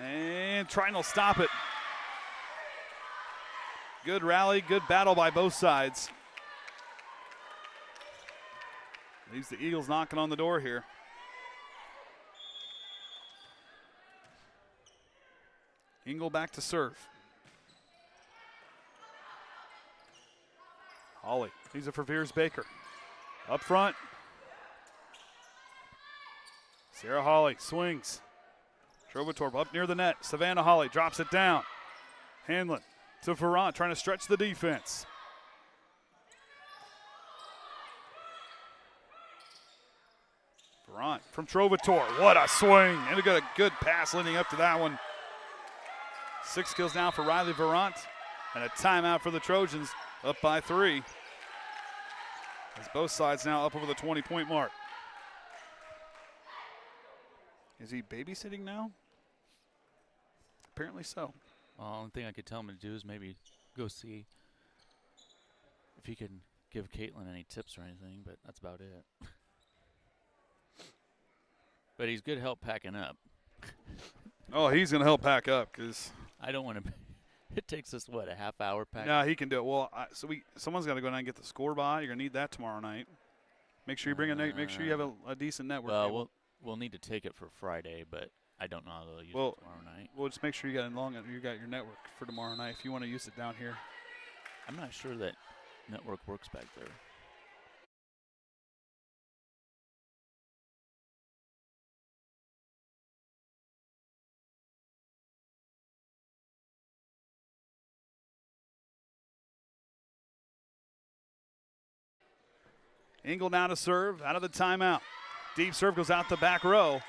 S1: And Triton will stop it. Good rally, good battle by both sides. Leaves the Eagles knocking on the door here. Engel back to serve. Holly, leaves it for Veers Baker. Up front. Sarah Holly swings. Trovator up near the net. Savannah Holly drops it down. Hanlon to Verant, trying to stretch the defense. Verant from Trovator. What a swing. And we got a good pass leading up to that one. 6 kills now for Riley Verant. And a timeout for the Trojans, up by 3. As both sides now up over the 20-point mark. Is he babysitting now? Apparently so.
S2: Well, the only thing I could tell him to do is maybe go see if he can give Caitlin any tips or anything, but that's about it. But he's good help packing up.
S1: Oh, he's going to help pack up because
S2: I don't want to. It takes us, what, a half hour pack?
S1: No, he can do it. Well, someone's got to go down and get the score by. You're going to need that tomorrow night. Make sure you bring make sure you have a decent network.
S2: Well, we'll need to take it for Friday, but I don't know how they'll use it tomorrow night.
S1: Well, just make sure you got your network for tomorrow night if you want to use it down here.
S2: I'm not sure that network works back there.
S1: Engel now to serve out of the timeout. Deep serve goes out the back row.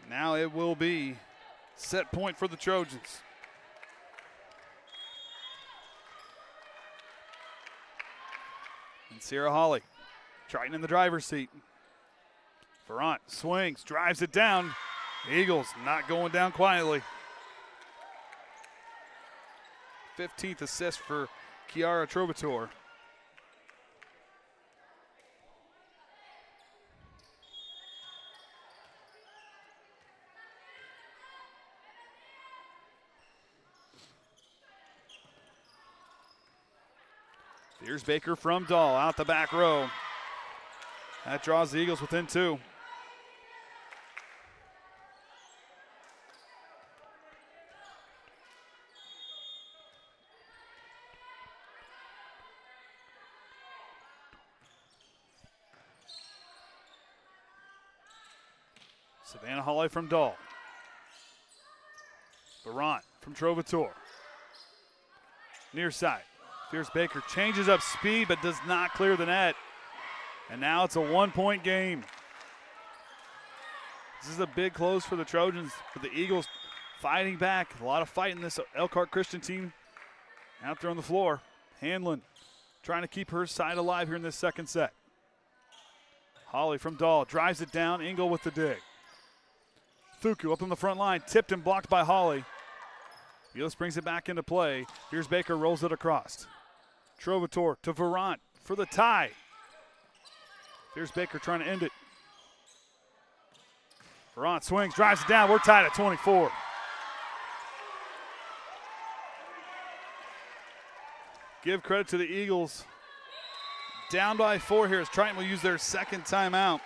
S1: Now it will be set point for the Trojans. And Sierra Holly, Triton in the driver's seat. Verant swings, drives it down. Eagles not going down quietly. 15th assist for Kiara Trovator. Here's Baker from Dahl, out the back row. That draws the Eagles within 2. Savannah Holly from Dahl. Verant from Trovator. Near side. Fierce Baker changes up speed but does not clear the net. And now it's a 1-point game. This is a big close for the Trojans, but the Eagles fighting back. A lot of fight in this Elkhart Christian team out there on the floor. Hanlon trying to keep her side alive here in this second set. Holly from Dahl drives it down. Engel with the dig. Thuku up on the front line, tipped and blocked by Holly. Eagles brings it back into play. Here's Baker, rolls it across. Trovator to Verant for the tie. Here's Baker trying to end it. Verant swings, drives it down. We're tied at 24. Give credit to the Eagles. Down by 4 here as Triton will use their second timeout.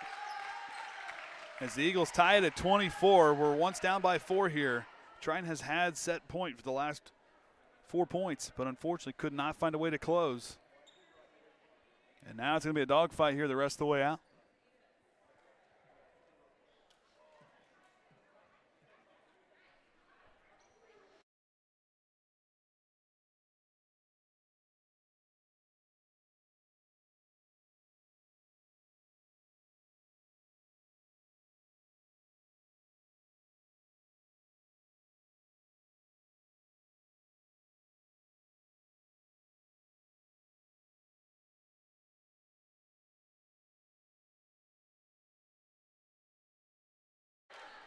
S1: As the Eagles tie it at 24, we're once down by 4 here. Triton has had set point for the last 4 points, but unfortunately could not find a way to close. And now it's going to be a dogfight here the rest of the way out.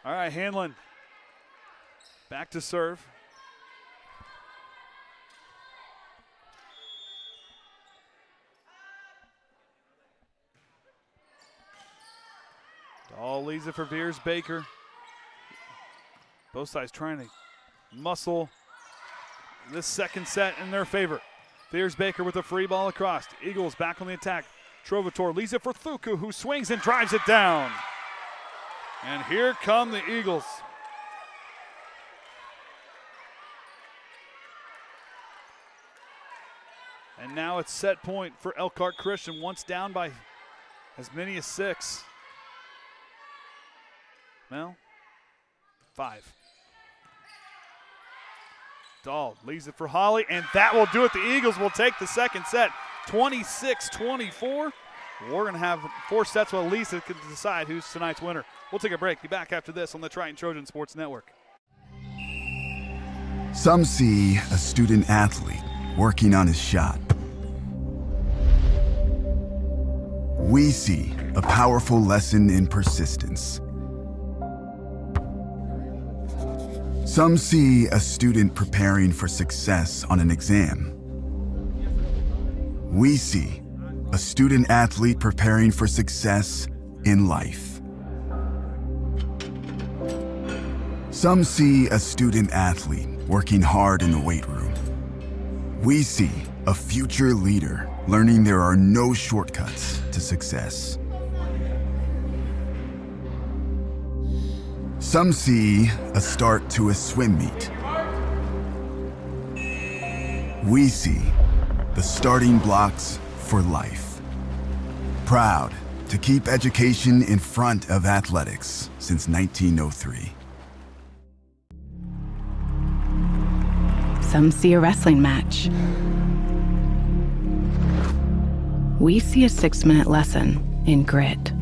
S1: All right, Hanlon back to serve. Dahl leads it for Veers Baker. Both sides trying to muscle this second set in their favor. Veers Baker with a free ball across. Eagles back on the attack. Trovator leads it for Thuku, who swings and drives it down. And here come the Eagles. And now it's set point for Elkhart Christian, once down by as many as 6. Well, 5. Dahl leaves it for Holly, and that will do it. The Eagles will take the second set, 26-24. We're going to have 4 sets with Lisa to decide who's tonight's winner. We'll take a break. Be back after this on the Triton Trojan Sports Network.
S6: Some see a student athlete working on his shot. We see a powerful lesson in persistence. Some see a student preparing for success on an exam. We see a student athlete preparing for success in life. Some see a student athlete working hard in the weight room. We see a future leader learning there are no shortcuts to success. Some see a start to a swim meet. We see the starting blocks for life. Proud to keep education in front of athletics since 1903.
S3: Some see a wrestling match. We see a 6-minute lesson in grit.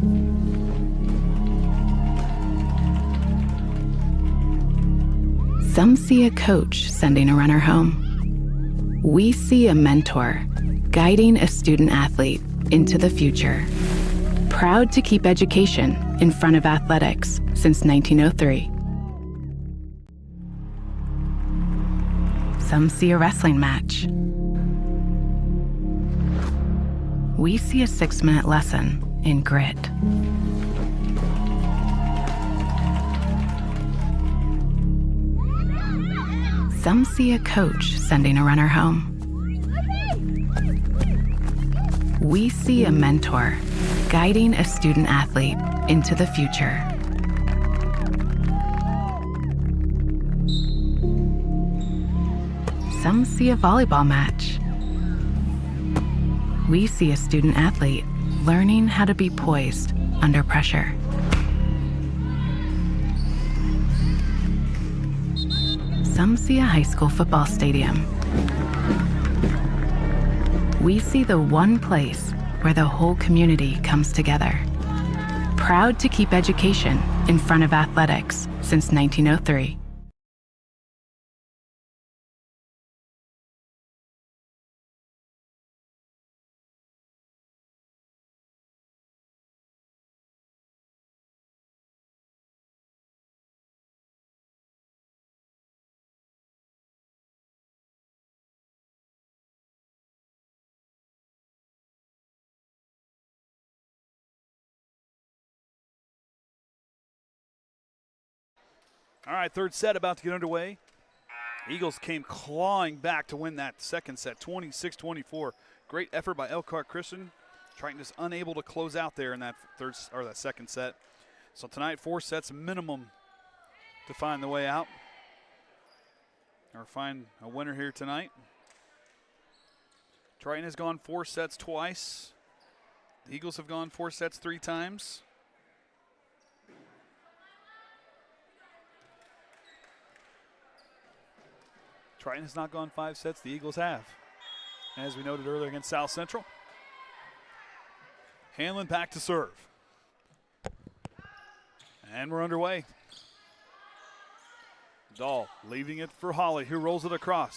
S3: Some see a coach sending a runner home. We see a mentor guiding a student athlete into the future. Proud to keep education in front of athletics since 1903. Some see a wrestling match. We see a 6-minute lesson in grit. Some see a coach sending a runner home. We see a mentor guiding a student athlete into the future. Some see a volleyball match. We see a student athlete learning how to be poised under pressure. Some see a high school football stadium. We see the one place where the whole community comes together. Proud to keep education in front of athletics since 1903.
S1: All right, third set about to get underway. Eagles came clawing back to win that second set, 26-24. Great effort by Elkhart Christian. Triton is unable to close out there in that second set. So tonight, 4 sets minimum to find the way out or find a winner here tonight. Triton has gone 4 sets twice. The Eagles have gone 4 sets 3 times. Triton has not gone 5 sets. The Eagles have. As we noted earlier against South Central. Hanlon back to serve. And we're underway. Dahl leaving it for Holly, who rolls it across.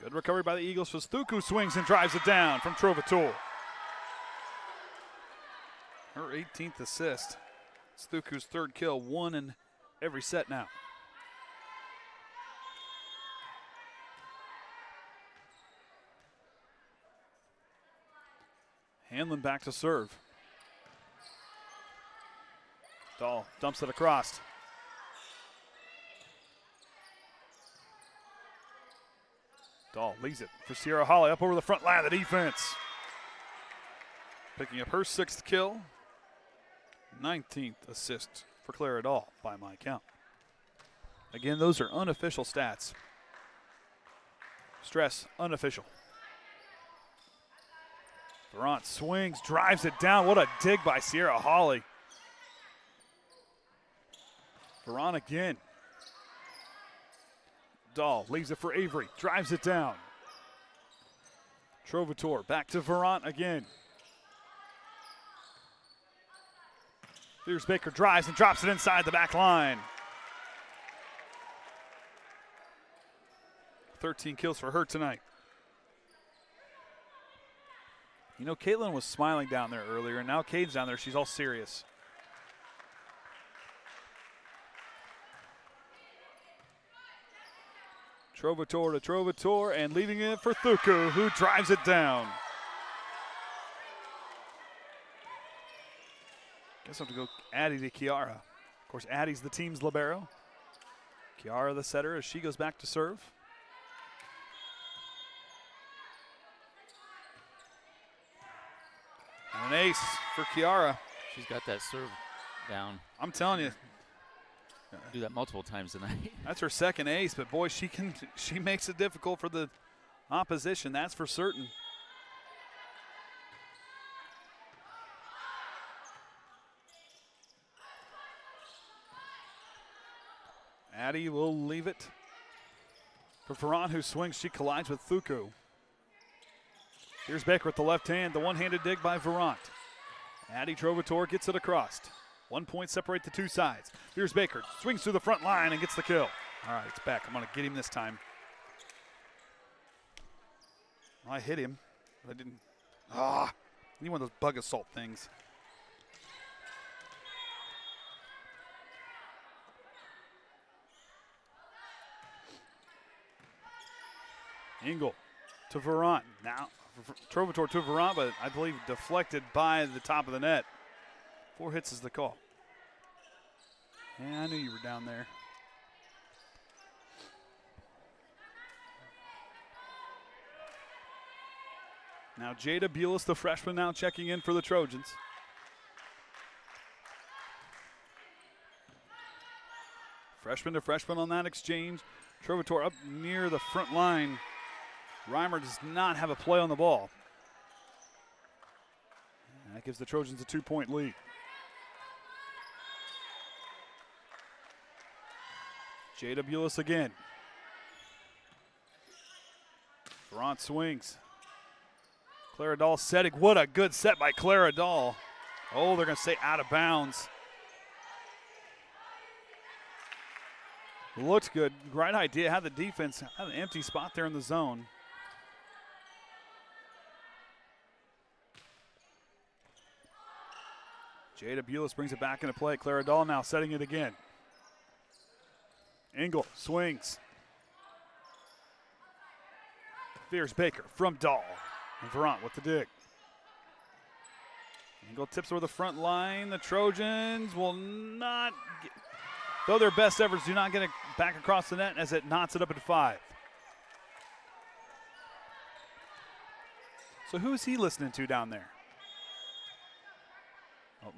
S1: Good recovery by the Eagles. Thuku swings and drives it down from Trovator. Her 18th assist. It's Thuku's 3rd kill. 1 and every set now. Hanlon back to serve. Dahl dumps it across. Dahl leaves it for Sierra Holly up over the front line of the defense. Picking up her 6th kill. 19th assist for Clara Dahl by my count. Again, those are unofficial stats. Stress, unofficial. Durant swings, drives it down. What a dig by Sierra Holly. Durant again. Dahl leaves it for Avery, drives it down. Trovator back to Varant again. Here's Baker, drives and drops it inside the back line. 13 kills for her tonight. You know, Caitlin was smiling down there earlier, and now Cade's down there. She's all serious. Trovator to Trovator, and leaving it for Thuku, who drives it down. Guess I'll have to go Addie to Kiara. Of course, Addie's the team's libero. Kiara the setter as she goes back to serve. And an ace for Kiara.
S2: She's got that serve down.
S1: I'm telling you.
S2: Do that multiple times tonight.
S1: That's her 2nd ace, but boy, she makes it difficult for the opposition, that's for certain. Addie will leave it for Ferran, who swings. She collides with Thuku. Here's Baker with the left hand, the one-handed dig by Varant. Addie Trovator gets it across. 1 point separate the two sides. Here's Baker, swings through the front line and gets the kill. All right, it's back. I'm going to get him this time. I hit him, but I didn't. I need one of those bug assault things. Engel to Varant. Now, Trovator to Varant, but I believe deflected by the top of the net. 4 hits is the call. Yeah, I knew you were down there. Now Jada Bulis, the freshman, now checking in for the Trojans. Freshman to freshman on that exchange. Trovator up near the front line. Reimer does not have a play on the ball. And that gives the Trojans a 2-point lead. Jada Bulis again. Varant swings. Clara Dahl setting. What a good set by Clara Dahl. Oh, they're going to say out of bounds. Looked good. Right idea. Had the defense. Had an empty spot there in the zone. Jada Bulis brings it back into play. Clara Dahl now setting it again. Engel swings. Fierce Baker from Dahl. And Varant with the dig. Engel tips over the front line. The Trojans will not get, though their best efforts do not get it back across the net as it knots it up at 5. So who is he listening to down there? Oh,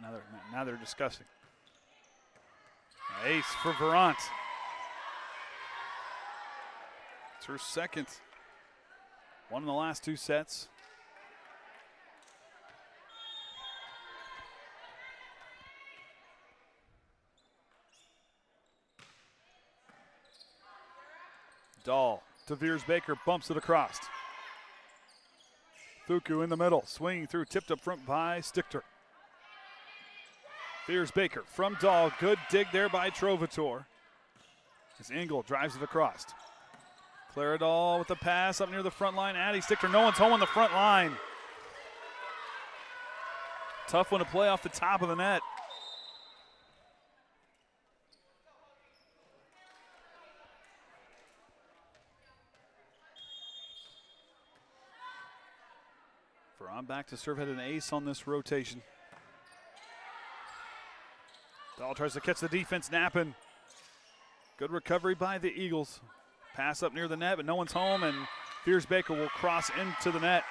S1: now they're discussing. Ace for Varant. It's her 2nd. One in the last 2 sets. Dahl to Veers Baker, bumps it across. Thuku in the middle, swinging through, tipped up front by Stichter. Veers Baker from Dahl, good dig there by Trovator. As Engel drives it across. Clara Dahl with the pass up near the front line. Addie Stichter, no one's home on the front line. Tough one to play off the top of the net. Veron back to serve, had an ace on this rotation. Dahl tries to catch the defense napping. Good recovery by the Eagles. Pass up near the net, but no one's home, and Fears-Baker will cross into the net.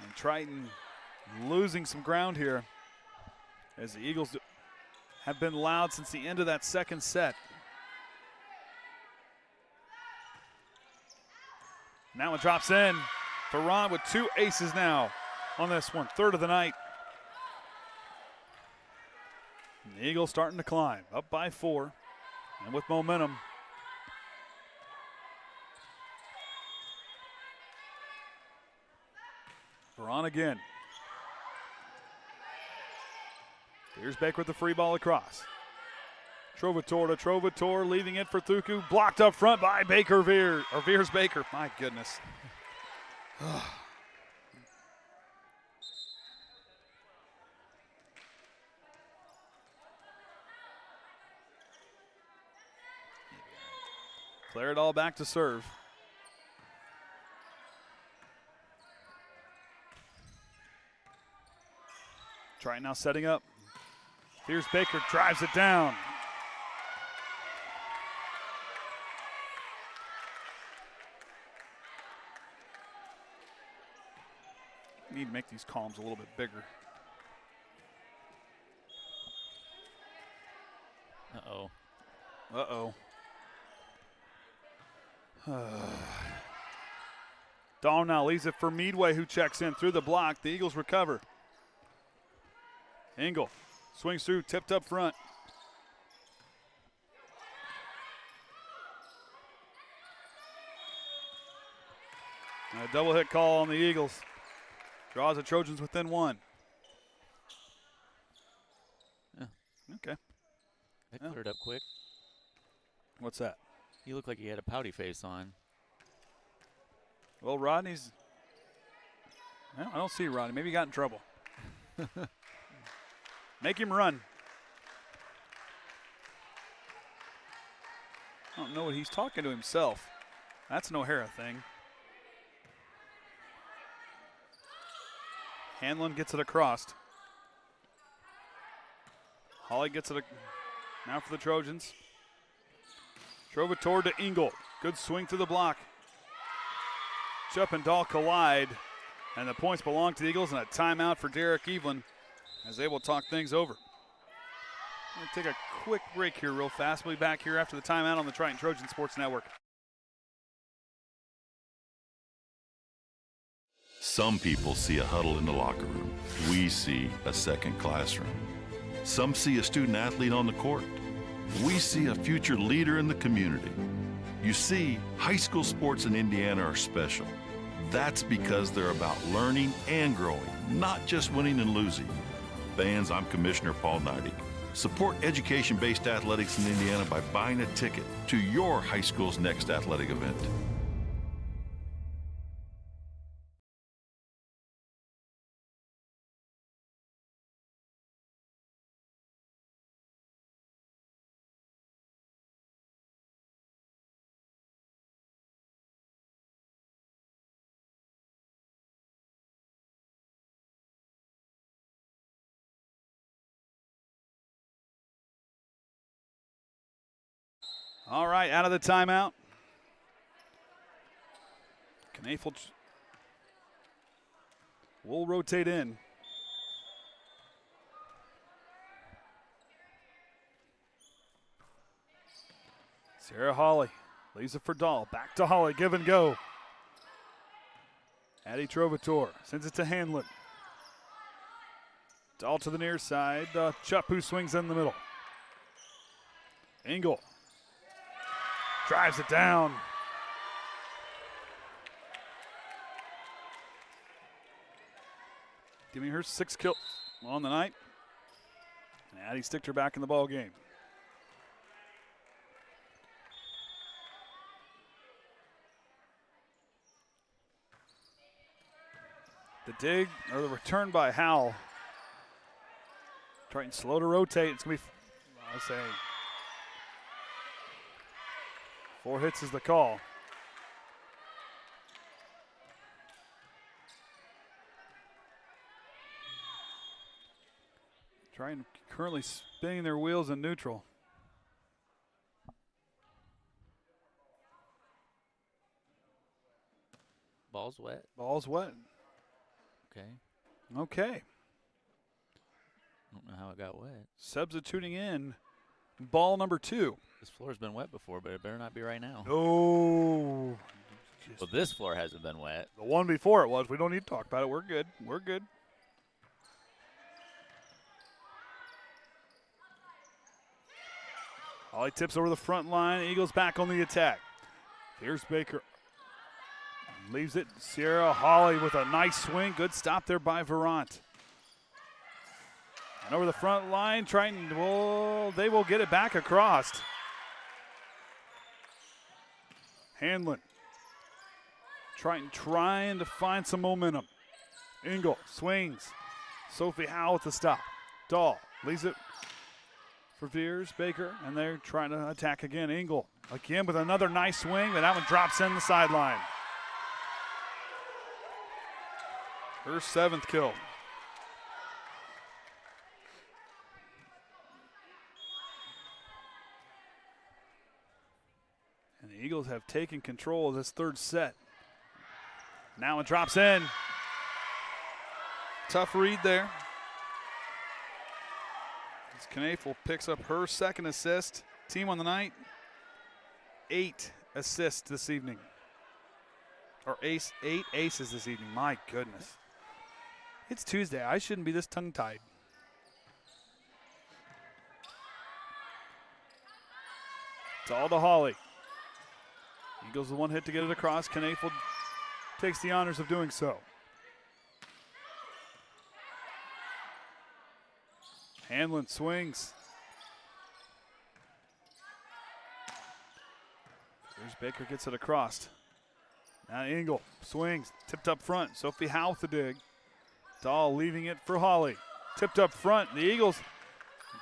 S1: And Triton losing some ground here as the Eagles have been loud since the end of that second set. Now it drops in. Veron with 2 aces now on this one, third of the night. And the Eagles starting to climb, up by 4, and with momentum. Veron again. Fears-Baker with the free ball across. Trovatore to Trovatore, leaving it for Thuku. Blocked up front by Fears-Baker. My goodness. Clear it all back to serve. Triton now setting up. Fears-Baker drives it down. Need to make these columns a little bit bigger.
S2: Uh-oh.
S1: Uh-oh. Dahl now leaves it for Meadway, who checks in through the block. The Eagles recover. Engel swings through, tipped up front. A double hit call on the Eagles. Draws the Trojans within 1.
S2: Yeah.
S1: Okay.
S2: That
S1: Yeah.
S2: cleared up quick.
S1: What's that?
S2: He looked like he had a pouty face on.
S1: Well, Rodney's. Well, I don't see Rodney. Maybe he got in trouble. Make him run. I don't know what he's talking to himself. That's an O'Hara thing. Hanlon gets it across. Holly gets it now for the Trojans. Trovatore to Engel. Good swing through the block. Chupp and Dahl collide, and the points belong to the Eagles, and a timeout for Derek Evelyn as they will talk things over. We're going to take a quick break here real fast. We'll be back here after the timeout on the Triton Trojan Sports Network.
S7: Some people see a huddle in the locker room. We see a second classroom. Some see a student athlete on the court. We see a future leader in the community. You see, high school sports in Indiana are special. That's because they're about learning and growing, not just winning and losing. Fans, I'm Commissioner Paul Neidig. Support education-based athletics in Indiana by buying a ticket to your high school's next athletic event.
S1: All right, out of the timeout. Knaefel will rotate in. Sarah Holly leaves it for Dahl. Back to Holly, give and go. Addie Trovatore sends it to Hanlon. Dahl to the near side. Chupp, who swings in the middle. Engel drives it down. Giving her 6 kills on the night. And Addie sticked her back in the ball game. The dig, or the return by Howell. Triton slow to rotate. It's going to be, I'll say, 4 hits is the call. Currently spinning their wheels in neutral.
S2: Ball's wet.
S1: Ball's wet.
S2: Okay.
S1: Okay.
S2: Don't know how it got wet.
S1: Substituting in ball number 2.
S2: This floor's been wet before, but it better not be right now.
S1: No.
S2: Well, this floor hasn't been wet.
S1: The one before it was. We don't need to talk about it. We're good. We're good. Holly tips over the front line. Eagles back on the attack. Here's Baker. Leaves it. Sierra Holly with a nice swing. Good stop there by Verant. And over the front line, Triton, they will get it back across. Hanlon. Triton trying to find some momentum. Engel swings. Sophie Howe with the stop. Dahl leaves it for Veers, Baker, and they're trying to attack again. Engel again with another nice swing, but that one drops in the sideline. Her 7th kill. And the Eagles have taken control of this 3rd set. Now it drops in. Tough read there. As Knafel picks up her 2nd assist. Team on the night, 8 assists this evening. Or 8 aces this evening. My goodness. It's Tuesday. I shouldn't be this tongue-tied. It's all to Holly. Eagles with 1 hit to get it across. Knafel takes the honors of doing so. Hanlon swings. There's Baker, gets it across. Now Engel swings, tipped up front. Sophie Howe with the dig. Dahl leaving it for Holly. Tipped up front. The Eagles,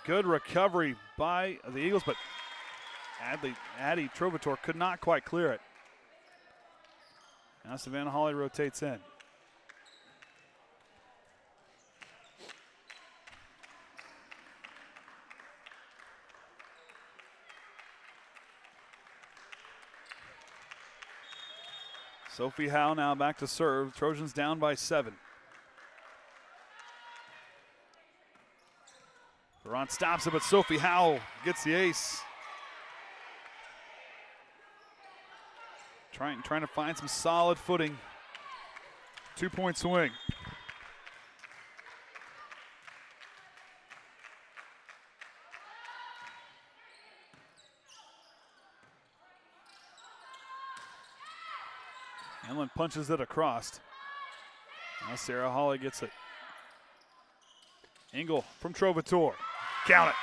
S1: good recovery by the Eagles, but Addie Trovator could not quite clear it. Now Savannah Holly rotates in. Sophie Howe now back to serve. Trojans down by 7. Verant stops it, but Sophie Howe gets the ace. Trying to find some solid footing. 2-point swing. Hanlon punches it across. Now Sarah Holly gets it. Engel from Trovator. Count it.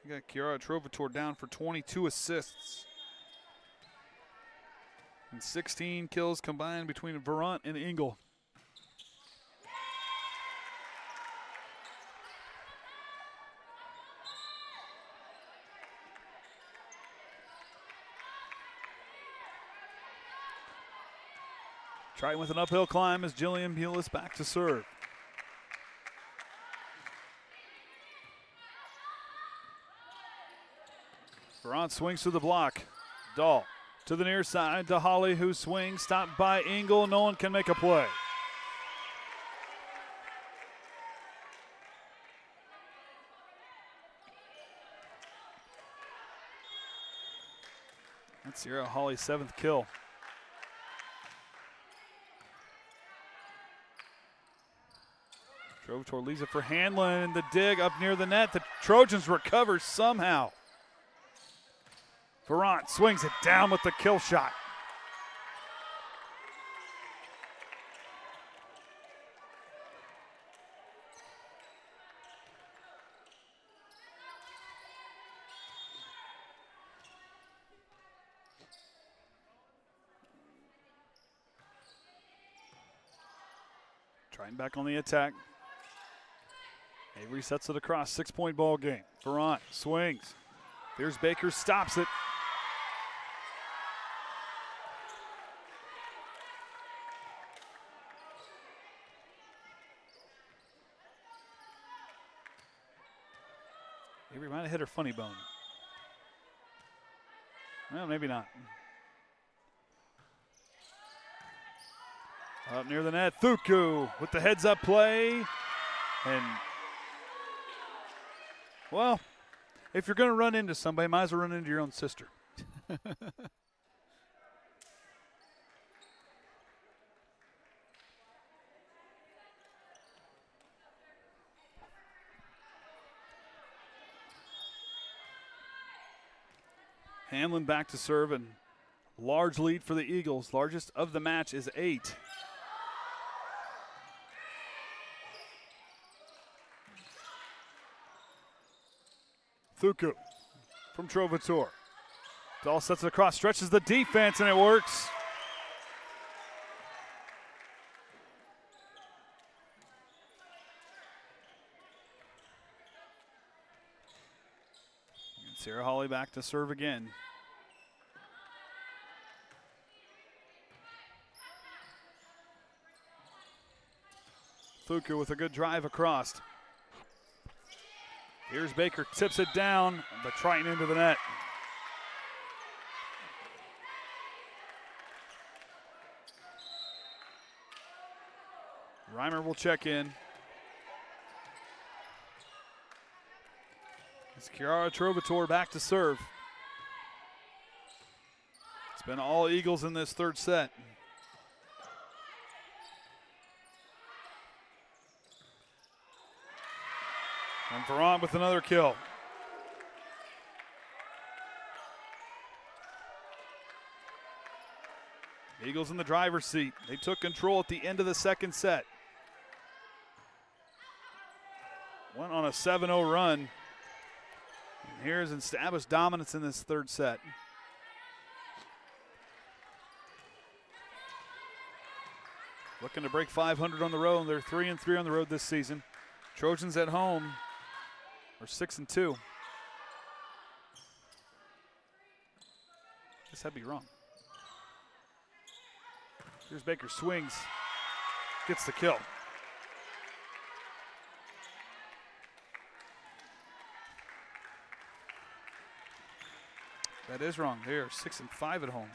S1: You got Kiara Trovator down for 22 assists. And 16 kills combined between Verant and Engel. Triton with an uphill climb as Jillian Mulis back to serve. Verant swings to the block. Dahl to the near side to Holly, who swings, stopped by Engel. No one can make a play. That's Sierra Holly's 7th kill. Trovator leaves it for Hanlon. The dig up near the net. The Trojans recover somehow. Verant swings it down with the kill shot. Triton back on the attack. Avery sets it across, 6-point ball game. Verant swings. Here's Baker, stops it. Avery might have hit her funny bone. Well, maybe not. Up near the net, Thuku with the heads-up play. And, well, if you're going to run into somebody, might as well run into your own sister. Hanlon back to serve, and large lead for the Eagles. Largest of the match is 8. Thuku from Trovator. Dahl sets it across, stretches the defense, and it works. And Sarah Hawley back to serve again. Thuku with a good drive across. Here's Baker, tips it down, but Triton into the net. Reimer will check in. It's Kiara Trovator back to serve. It's been all Eagles in this third set. And Varane with another kill. Eagles in the driver's seat. They took control at the end of the second set. Went on a 7-0 run. And here's established dominance in this third set. Looking to break 500 on the road. They're 3-3 on the road this season. Trojans at home are 6-2. Guess that'd be wrong. Here's Baker, swings, gets the kill. That is wrong. They are 6-5 at home.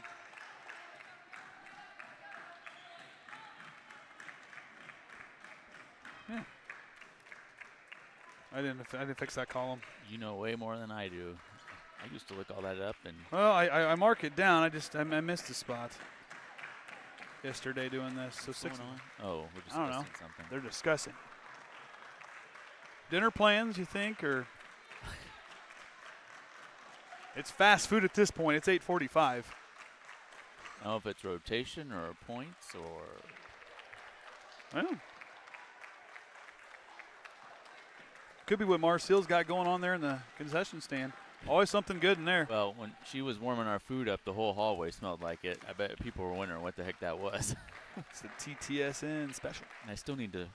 S1: Yeah. I didn't fix that column.
S2: You know way more than I do. I used to look all that up and.
S1: Well, I mark it down. I missed a spot yesterday doing this. So 6.
S2: Oh, we're discussing
S1: I don't know.
S2: something.
S1: They're discussing dinner plans. You think, or it's fast food at this point. It's 8:45.
S2: I don't know if it's rotation or points or.
S1: Well, could be what Marcel's got going on there in the concession stand. Always something good in there.
S2: Well, when she was warming our food up, the whole hallway smelled like it. I bet people were wondering what the heck that was.
S1: It's the TTSN special.
S2: And I still need to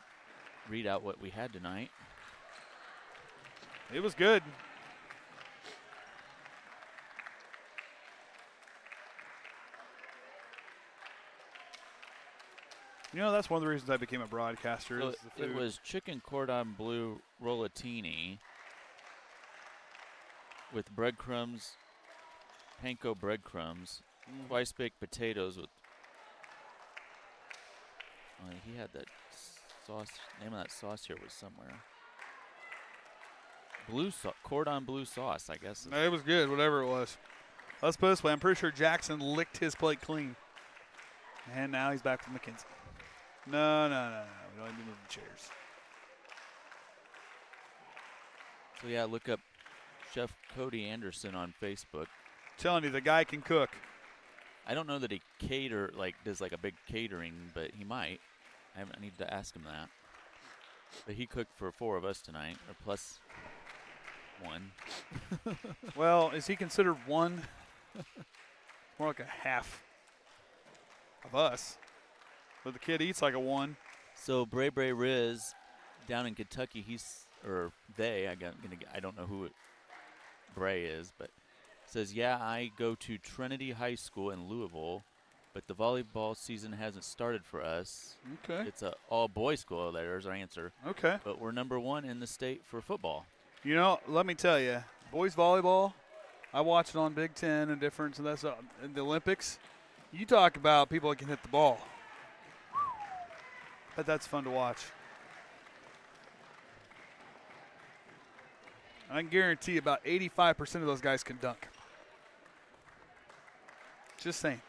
S2: read out what we had tonight.
S1: It was good. You know, that's one of the reasons I became a broadcaster.
S2: So
S1: is the food.
S2: it was chicken cordon bleu rollatini with breadcrumbs, panko breadcrumbs, twice baked potatoes with. Oh, he had that sauce. Name of that sauce here was somewhere. Cordon bleu sauce, I guess.
S1: It was good, whatever it was. Let's put it this way. I'm pretty sure Jackson licked his plate clean. And now he's back with McKenzie. No. We don't need to move the chairs.
S2: So, yeah, look up Chef Cody Anderson on Facebook.
S1: Telling you, the guy can cook.
S2: I don't know that he does like a big catering, but he might. I need to ask him that. But he cooked for 4 of us tonight, or plus 1.
S1: Well, is he considered one? More like a half of us. But the kid eats like a 1.
S2: So Bray Riz down in Kentucky, I don't know who Bray is, but says, yeah, I go to Trinity High School in Louisville, but the volleyball season hasn't started for us.
S1: Okay.
S2: It's a all-boys school. There's our answer.
S1: Okay.
S2: But we're number 1 in the state for football.
S1: You know, let me tell you, boys volleyball, I watch it on Big Ten and different, and that's in the Olympics. You talk about people that can hit the ball. But that's fun to watch. I can guarantee about 85% of those guys can dunk. Just saying.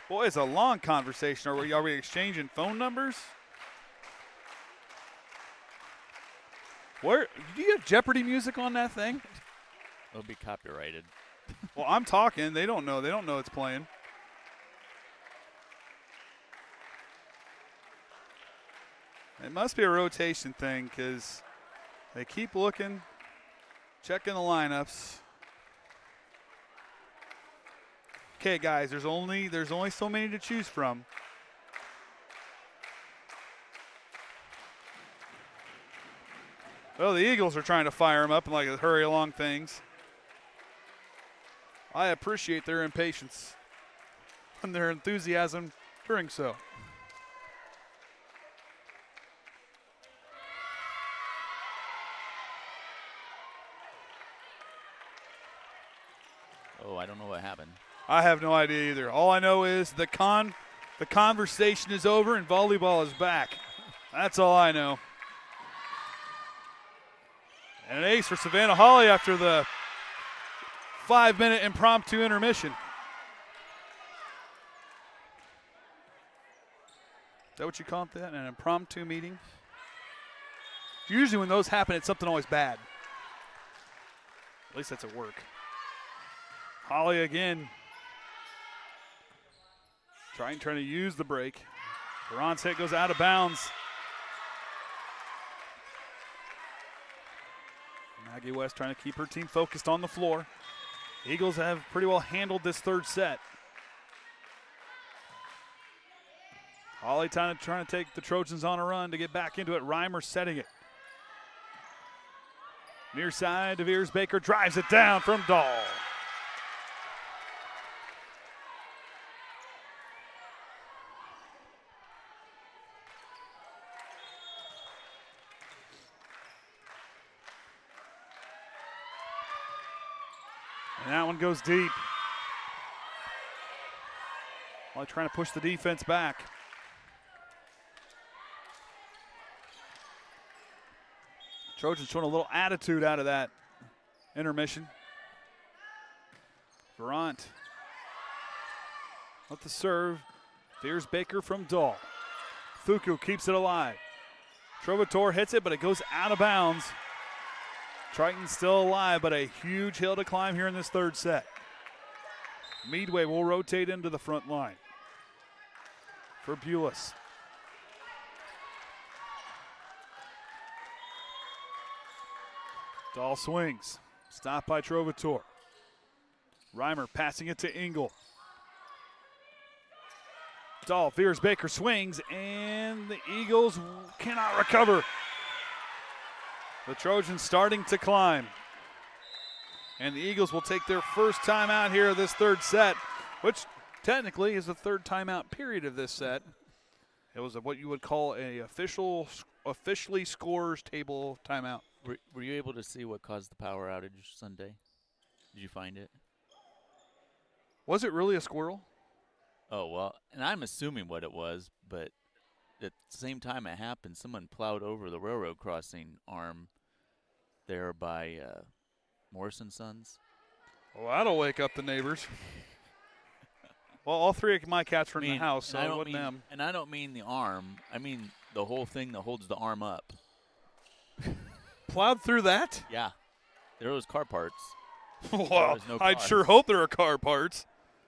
S1: Boy, it's a long conversation. Are we exchanging phone numbers? Where do you have Jeopardy music on that thing?
S2: It'll be copyrighted.
S1: Well, I'm talking. They don't know. They don't know it's playing. It must be a rotation thing because they keep looking, checking the lineups. Okay, guys, there's only so many to choose from. Well, the Eagles are trying to fire them up and like hurry along things. I appreciate their impatience and their enthusiasm during so.
S2: Oh, I don't know what happened.
S1: I have no idea either. All I know is the conversation is over and volleyball is back. That's all I know. And an ace for Savannah Holly after the 5-minute impromptu intermission. Is that what you call it, that? An impromptu meeting? Usually when those happen, it's something always bad. At least that's at work. Holly again. Trying to use the break. Duran's hit goes out of bounds. Maggie West trying to keep her team focused on the floor. Eagles have pretty well handled this third set. Holly trying to take the Trojans on a run to get back into it. Reimer setting it. Near side, DeVeers Baker drives it down from Dahl. And that one goes deep. While trying to push the defense back. Trojans showing a little attitude out of that intermission. Durant with the serve. Fears Baker from Dahl. Thuku keeps it alive. Trovator hits it, but it goes out of bounds. Triton still alive, but a huge hill to climb here in this third set. Meadway will rotate into the front line for Bulis. Dahl swings. Stopped by Trovator. Reimer passing it to Engel. Dahl fears Baker swings, and the Eagles cannot recover. The Trojans starting to climb. And the Eagles will take their first timeout here of this third set, which technically is the third timeout period of this set. It was what you would call a officially scorers table timeout.
S2: Were you able to see what caused the power outage Sunday? Did you find it?
S1: Was it really a squirrel?
S2: Oh, well, and I'm assuming what it was, but at the same time it happened, someone plowed over the railroad crossing arm there by Morrison Sons.
S1: Well, that'll wake up the neighbors. Well, all three of my cats were in the house, so it wasn't them.
S2: And I don't mean the arm. I mean the whole thing that holds the arm up.
S1: Plowed through that?
S2: Yeah. There was car parts.
S1: Well, I'd sure hope there are car parts.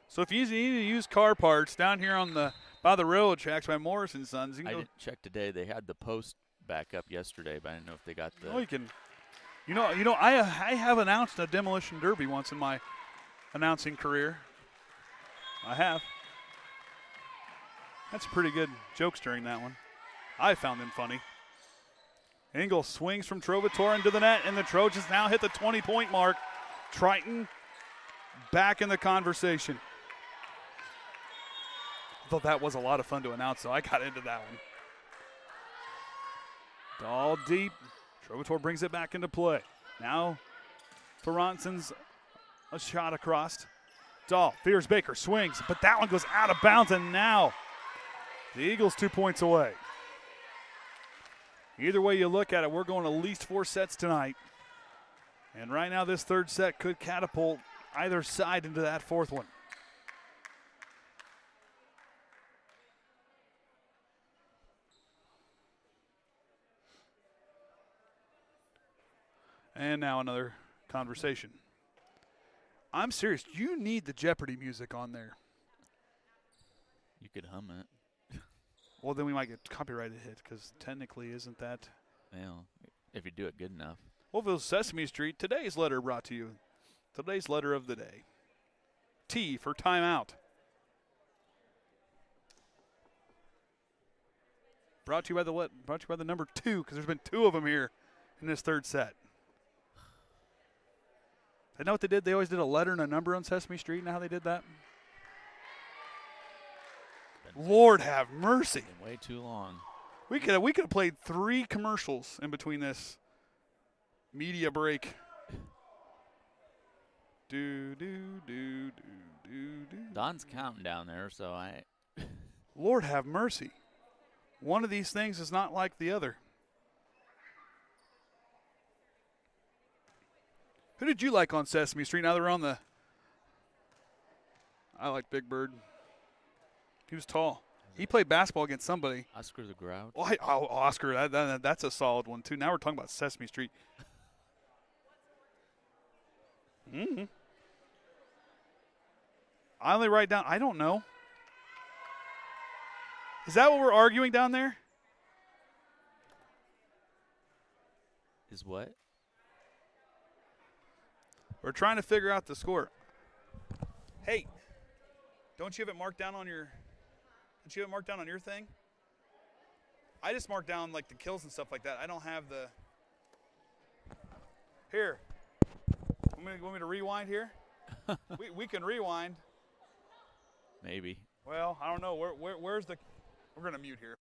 S1: So if you need to use car parts down here on by the railroad tracks by Morrison Sons, you can
S2: I
S1: go.
S2: didn't check today. They had the post back up yesterday, but I didn't know if they got the.
S1: Oh, you can. You know, I have announced a demolition derby once in my announcing career. I have. That's pretty good jokes during that one. I found them funny. Engel swings from Trovator into the net, and the Trojans now hit the 20-point mark. Triton back in the conversation. I thought that was a lot of fun to announce, so I got into that one. Dahl deep. Trovator brings it back into play. Now Ferranson's a shot across. Dahl fears Baker, swings, but that one goes out of bounds, and now the Eagles 2 points away. Either way you look at it, we're going at least 4 sets tonight. And right now this third set could catapult either side into that fourth one. And now another conversation. I'm serious. You need the Jeopardy music on there.
S2: You could hum it.
S1: Well, then we might get copyrighted hit because technically isn't that.
S2: Well, if you do it good enough.
S1: Well, if it was Sesame Street, today's letter brought to you. Today's letter of the day. T for timeout. Brought to you by the number 2 because there's been 2 of them here in this third set. I know what they did. They always did a letter and a number on Sesame Street. Know how they did that? Lord have mercy.
S2: Been way too long.
S1: We could have played 3 commercials in between this media break. Do do do do do do.
S2: Don's counting down there, so I.
S1: Lord have mercy. One of these things is not like the other. Who did you like on Sesame Street? Now they're on the. I like Big Bird. He was tall. He played basketball against somebody.
S2: Oscar the Grouch.
S1: Oh, Oscar, that's a solid one, too. Now we're talking about Sesame Street. Mm-hmm. I only write down, I don't know. Is that what we're arguing down there?
S2: Is what?
S1: We're trying to figure out the score. Hey, don't you have it marked down on your thing? I just marked down like the kills and stuff like that. I don't have the. Here. Want me to rewind here? we can rewind.
S2: Maybe.
S1: Well, I don't know. Where's the. We're going to mute here.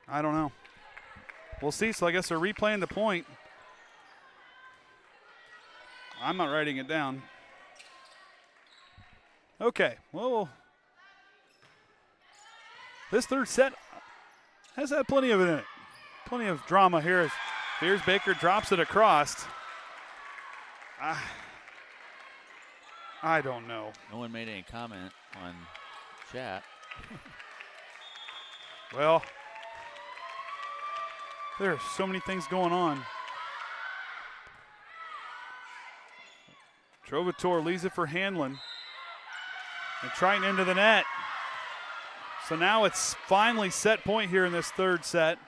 S1: I don't know. We'll see. So I guess they're replaying the point. I'm not writing it down. Okay. Well, this third set has had plenty of it in it. Plenty of drama here as Fears Baker drops it across. I don't know.
S2: No one made any comment on chat.
S1: Well, there are so many things going on. Trovator leaves it for Hanlon. And Triton into the net. So now it's finally set point here in this third set.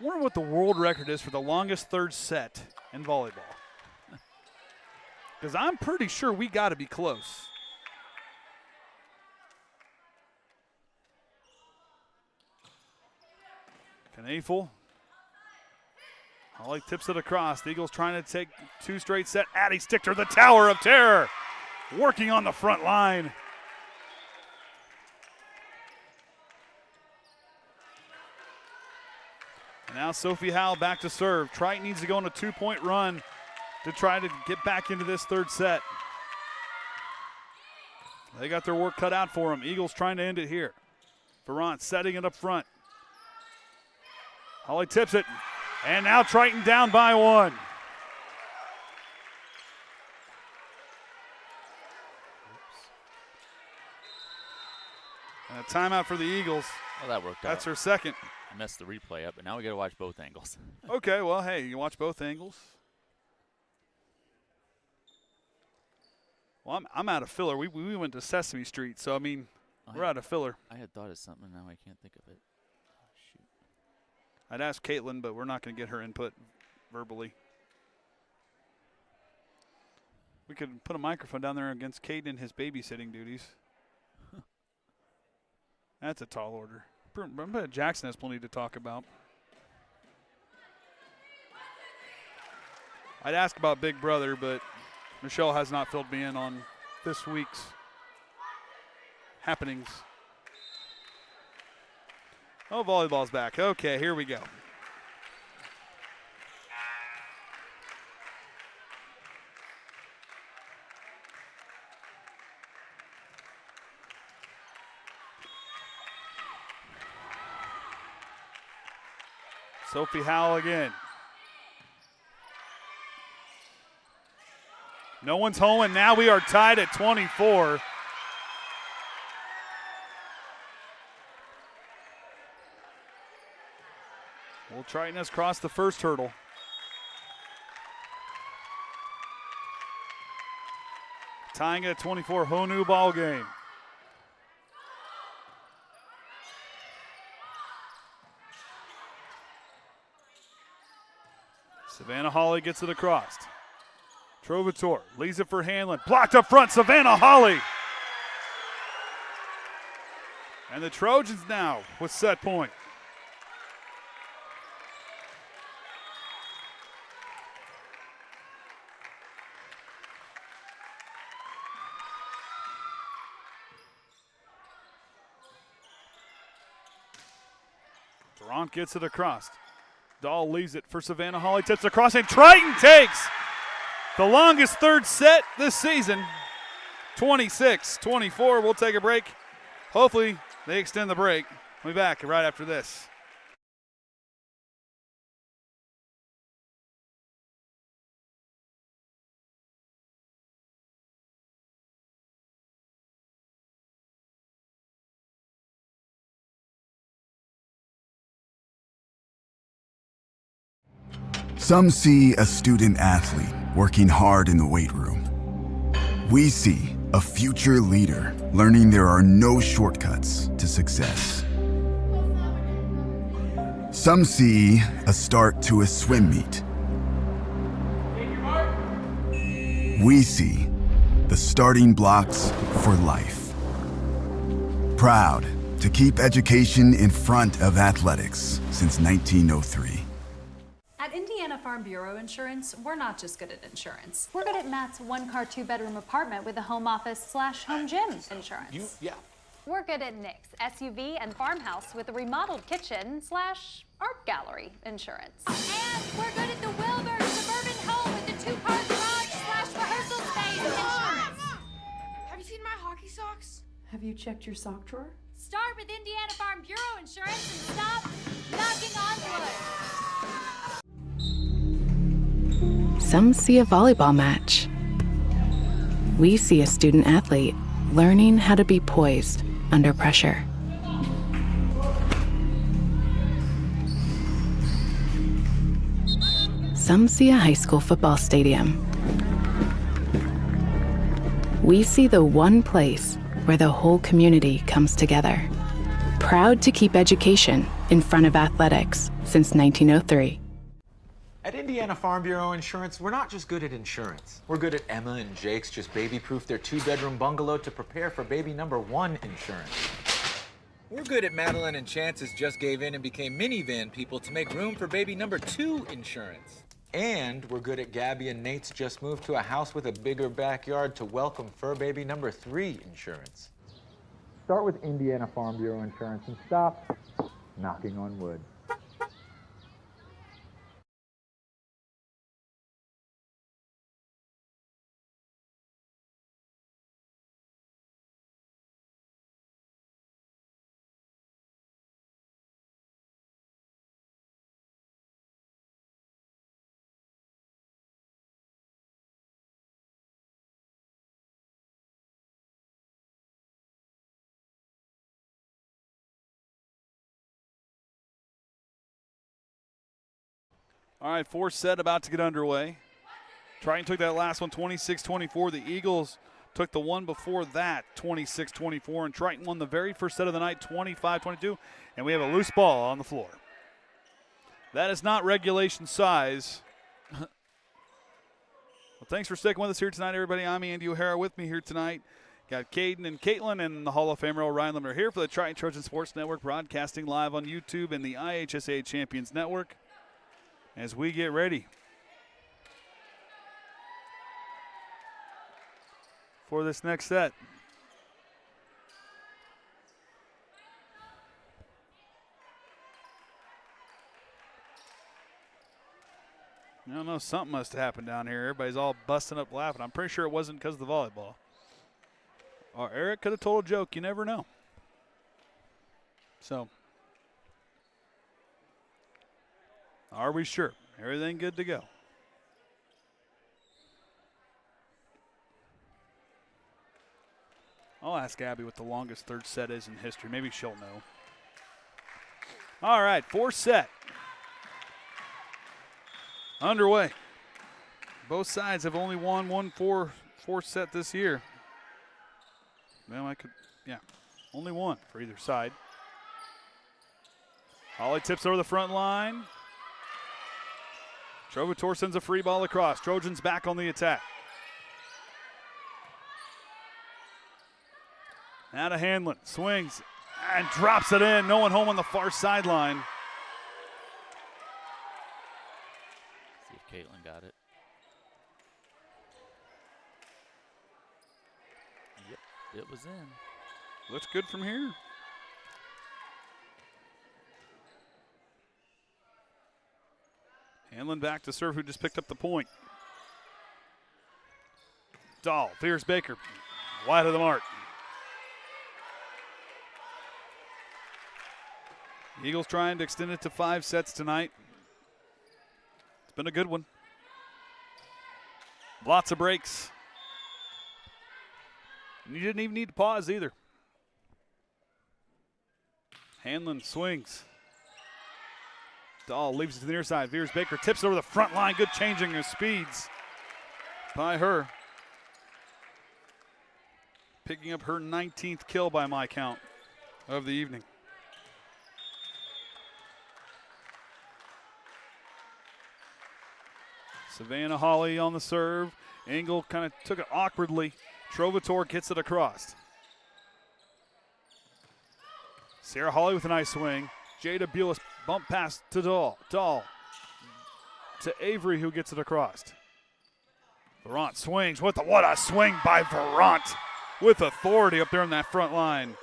S1: I wonder what the world record is for the longest third set in volleyball. Because I'm pretty sure we got to be close. Knafel. Holly tips it across. The Eagles trying to take 2 straight set. Addie Stichter, the Tower of Terror, working on the front line. And now Sophie Howell back to serve. Triton needs to go on a 2-point run to try to get back into this third set. They got their work cut out for them. Eagles trying to end it here. Ferrant setting it up front. Holly tips it, and now Triton down by 1. timeout for the Eagles.
S2: Well, that worked out.
S1: That's her second.
S2: I messed the replay up, but now we got to watch both angles.
S1: Okay, well, hey, you watch both angles. Well, I'm out of filler. We went to Sesame Street, so, I mean, we're out of filler.
S2: I had thought of something, now I can't think of it. Shoot.
S1: I'd ask Caitlin, but we're not going to get her input verbally. We could put a microphone down there against Caden and his babysitting duties. That's a tall order. But Jackson has plenty to talk about. I'd ask about Big Brother, but Michelle has not filled me in on this week's happenings. Oh, volleyball's back. Okay, here we go. Sophie Howell again. No one's home, and now we are tied at 24. Well, Triton has crossed the first hurdle. Tying it at 24, whole new ball game. Savannah Hawley gets it across. Trovator leaves it for Hanlon. Blocked up front, Savannah Hawley. And the Trojans now with set point. Durant gets it across. Dahl leaves it for Savannah Hawley, tips across, and Triton takes the longest third set this season, 26-24. We'll take a break. Hopefully they extend the break. We'll be back right after this.
S6: Some see a student athlete working hard in the weight room. We see a future leader learning there are no shortcuts to success. Some see a start to a swim meet. We see the starting blocks for life. Proud to keep education in front of athletics since 1903.
S8: At Indiana Farm Bureau Insurance, we're not just good at insurance. We're good at Matt's one-car, two-bedroom apartment with a home office/home gym insurance. We're good at Nick's SUV and farmhouse with a remodeled kitchen/art gallery insurance.
S9: And we're good at the Wilbur suburban home with the two-car garage/rehearsal space insurance.
S10: Have you seen my hockey socks?
S8: Have you checked your sock drawer?
S9: Start with Indiana Farm Bureau Insurance and stop knocking on wood.
S3: Some see a volleyball match. We see a student athlete learning how to be poised under pressure. Some see a high school football stadium. We see the one place where the whole community comes together. Proud to keep education in front of athletics since 1903.
S4: At Indiana Farm Bureau Insurance, we're not just good at insurance. We're good at Emma and Jake's just baby-proof their two-bedroom bungalow to prepare for baby number 1 insurance.
S5: We're good at Madeline and Chance's just gave in and became minivan people to make room for baby number 2 insurance.
S4: And we're good at Gabby and Nate's just moved to a house with a bigger backyard to welcome fur baby number 3 insurance. Start with Indiana Farm Bureau Insurance and stop knocking on wood.
S1: All right, fourth set about to get underway. Triton took that last one 26-24. The Eagles took the one before that 26-24, and Triton won the very first set of the night 25-22, and we have a loose ball on the floor. That is not regulation size. Well, thanks for sticking with us here tonight, everybody. I'm Andy O'Hara. With me here tonight, got Caden and Caitlin and the Hall of Famer Ryan Limner here for the Triton Trojan Sports Network, broadcasting live on YouTube and the IHSA Champions Network as we get ready for this next set. I don't know, something must have happened down here. Everybody's all busting up laughing. I'm pretty sure it wasn't because of the volleyball. Or Eric could have told a joke. You never know. So, are we sure? Everything good to go. I'll ask Abby what the longest third set is in history. Maybe she'll know. All right, fourth set. Underway. Both sides have only won one fourth set this year. Well, only one for either side. Holly tips over the front line. Trovator sends a free ball across. Trojans back on the attack. Now to Hanlon, swings and drops it in. No one home on the far sideline.
S2: See if Caitlin got it. Yep, it was in.
S1: Looks good from here. Hanlon back to serve, who just picked up the point. Dahl, Fierce Baker, wide of the mark. Eagles trying to extend it to 5 sets tonight. It's been a good one. Lots of breaks. And you didn't even need to pause either. Hanlon swings. Dahl leaves it to the near side. Veers Baker tips over the front line. Good changing of speeds by her. Picking up her 19th kill by my count of the evening. Savannah Holly on the serve. Engel kind of took it awkwardly. Trovator gets it across. Sarah Holly with a nice swing. Jada Bulis bump pass to Dahl. Dahl to Avery, who gets it across. Verant swings. What a swing by Verant with authority up there in that front line.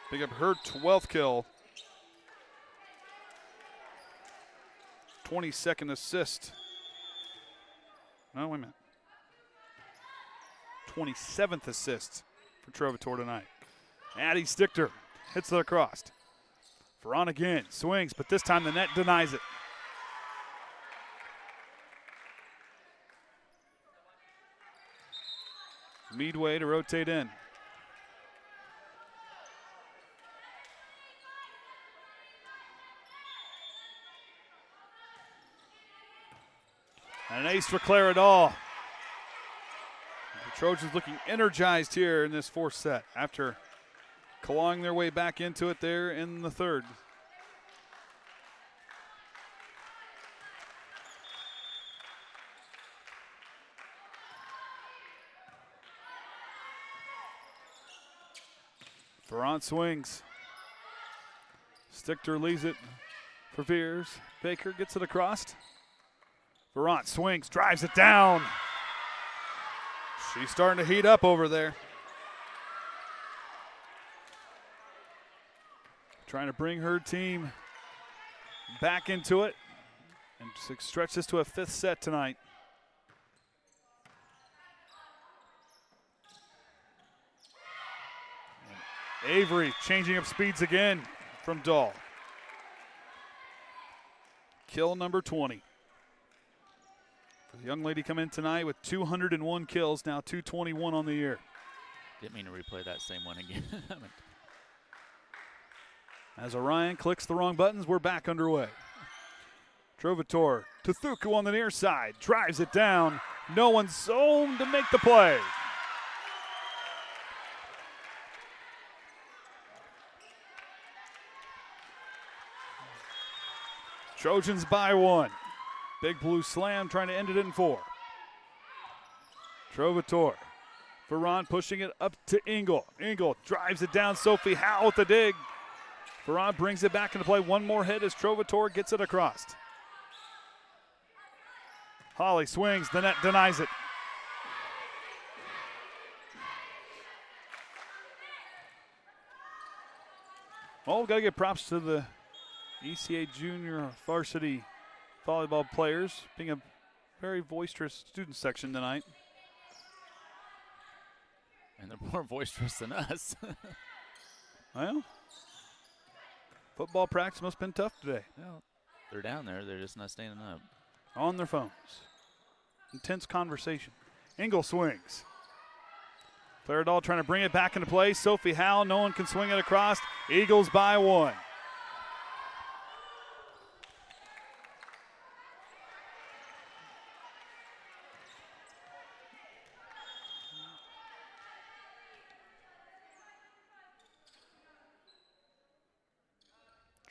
S1: Pick up her 12th kill. 22nd assist. No, wait a minute. 27th assist for Trovator tonight. Addie Stichter hits it across. Verant again, swings, but this time the net denies it. Meadway to rotate in. And an ace for Clara Dahl. The Trojans looking energized here in this fourth set after clawing their way back into it there in the third. Verant swings. Stichter leaves it for Veers. Baker gets it across. Verant swings, drives it down. She's starting to heat up over there. Trying to bring her team back into it and stretch this to a 5th set tonight. And Avery changing up speeds again from Dahl. Kill number 20. The young lady come in tonight with 201 kills, now 221 on the year.
S2: Didn't mean to replay that same one again.
S1: As Orion clicks the wrong buttons, we're back underway. Trovatore to Thuku on the near side. Drives it down. No one's home to make the play. Trojans by 1. Big Blue slam trying to end it in 4. Trovatore. Ferran pushing it up to Engel. Engel drives it down. Sophie Howe with the dig. Ferran brings it back into play. One more hit as Trovatore gets it across. Holly swings. The net denies it. Well, we've got to give props to the ECA junior varsity volleyball players, being a very boisterous student section tonight.
S2: And they're more boisterous than us.
S1: Well, football practice must have been tough today.
S2: Well, they're down there. They're just not standing up.
S1: On their phones. Intense conversation. Engel swings. Claridol trying to bring it back into play. Sophie Howe, no one can swing it across. Eagles by 1.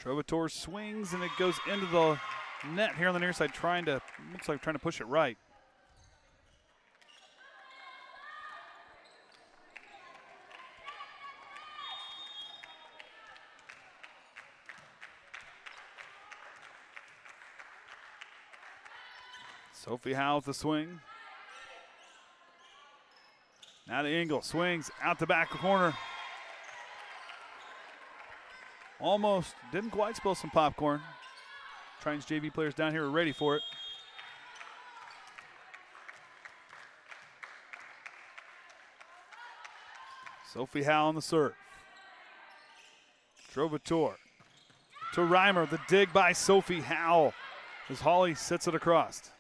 S1: Trovatore swings and it goes into the net here on the near side, looks like trying to push it right. Sophie Howe with the swing. Now to Engel, swings out the back corner. Almost, didn't quite spill some popcorn. Triton's JV players down here are ready for it. Sophie Howe on the serve. Trovatore to Reimer, the dig by Sophie Howe as Holly sets it across.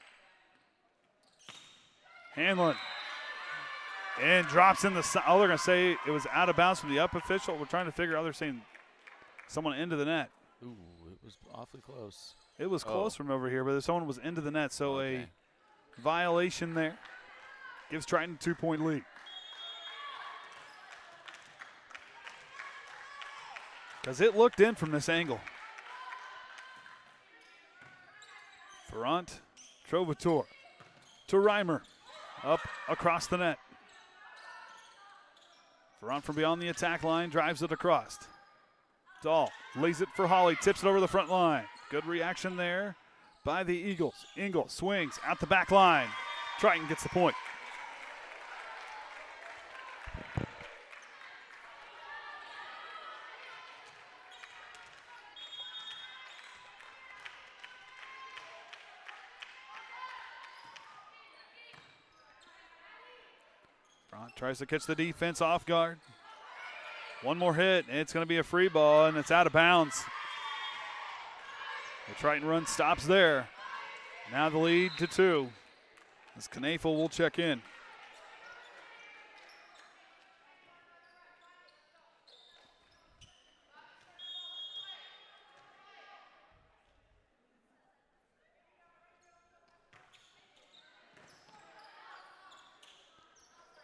S1: Hanlon and drops in the side. Oh, they're going to say it was out of bounds from the up official. We're trying to figure out. They're saying someone into the net.
S2: Ooh, it was awfully close.
S1: It was close from over here, but someone was into the net, so a violation there. Gives Triton a 2-point lead. Because it looked in from this angle. Ferrant, Trovatore to Reimer. Up across the net. Ferrant from beyond the attack line drives it across. Dahl lays it for Holly, tips it over the front line. Good reaction there by the Eagles. Engel swings out the back line. Triton gets the point. Tries to catch the defense off guard. One more hit, and it's going to be a free ball, and it's out of bounds. The Triton run stops there. Now the lead to 2. As Knafel will check in.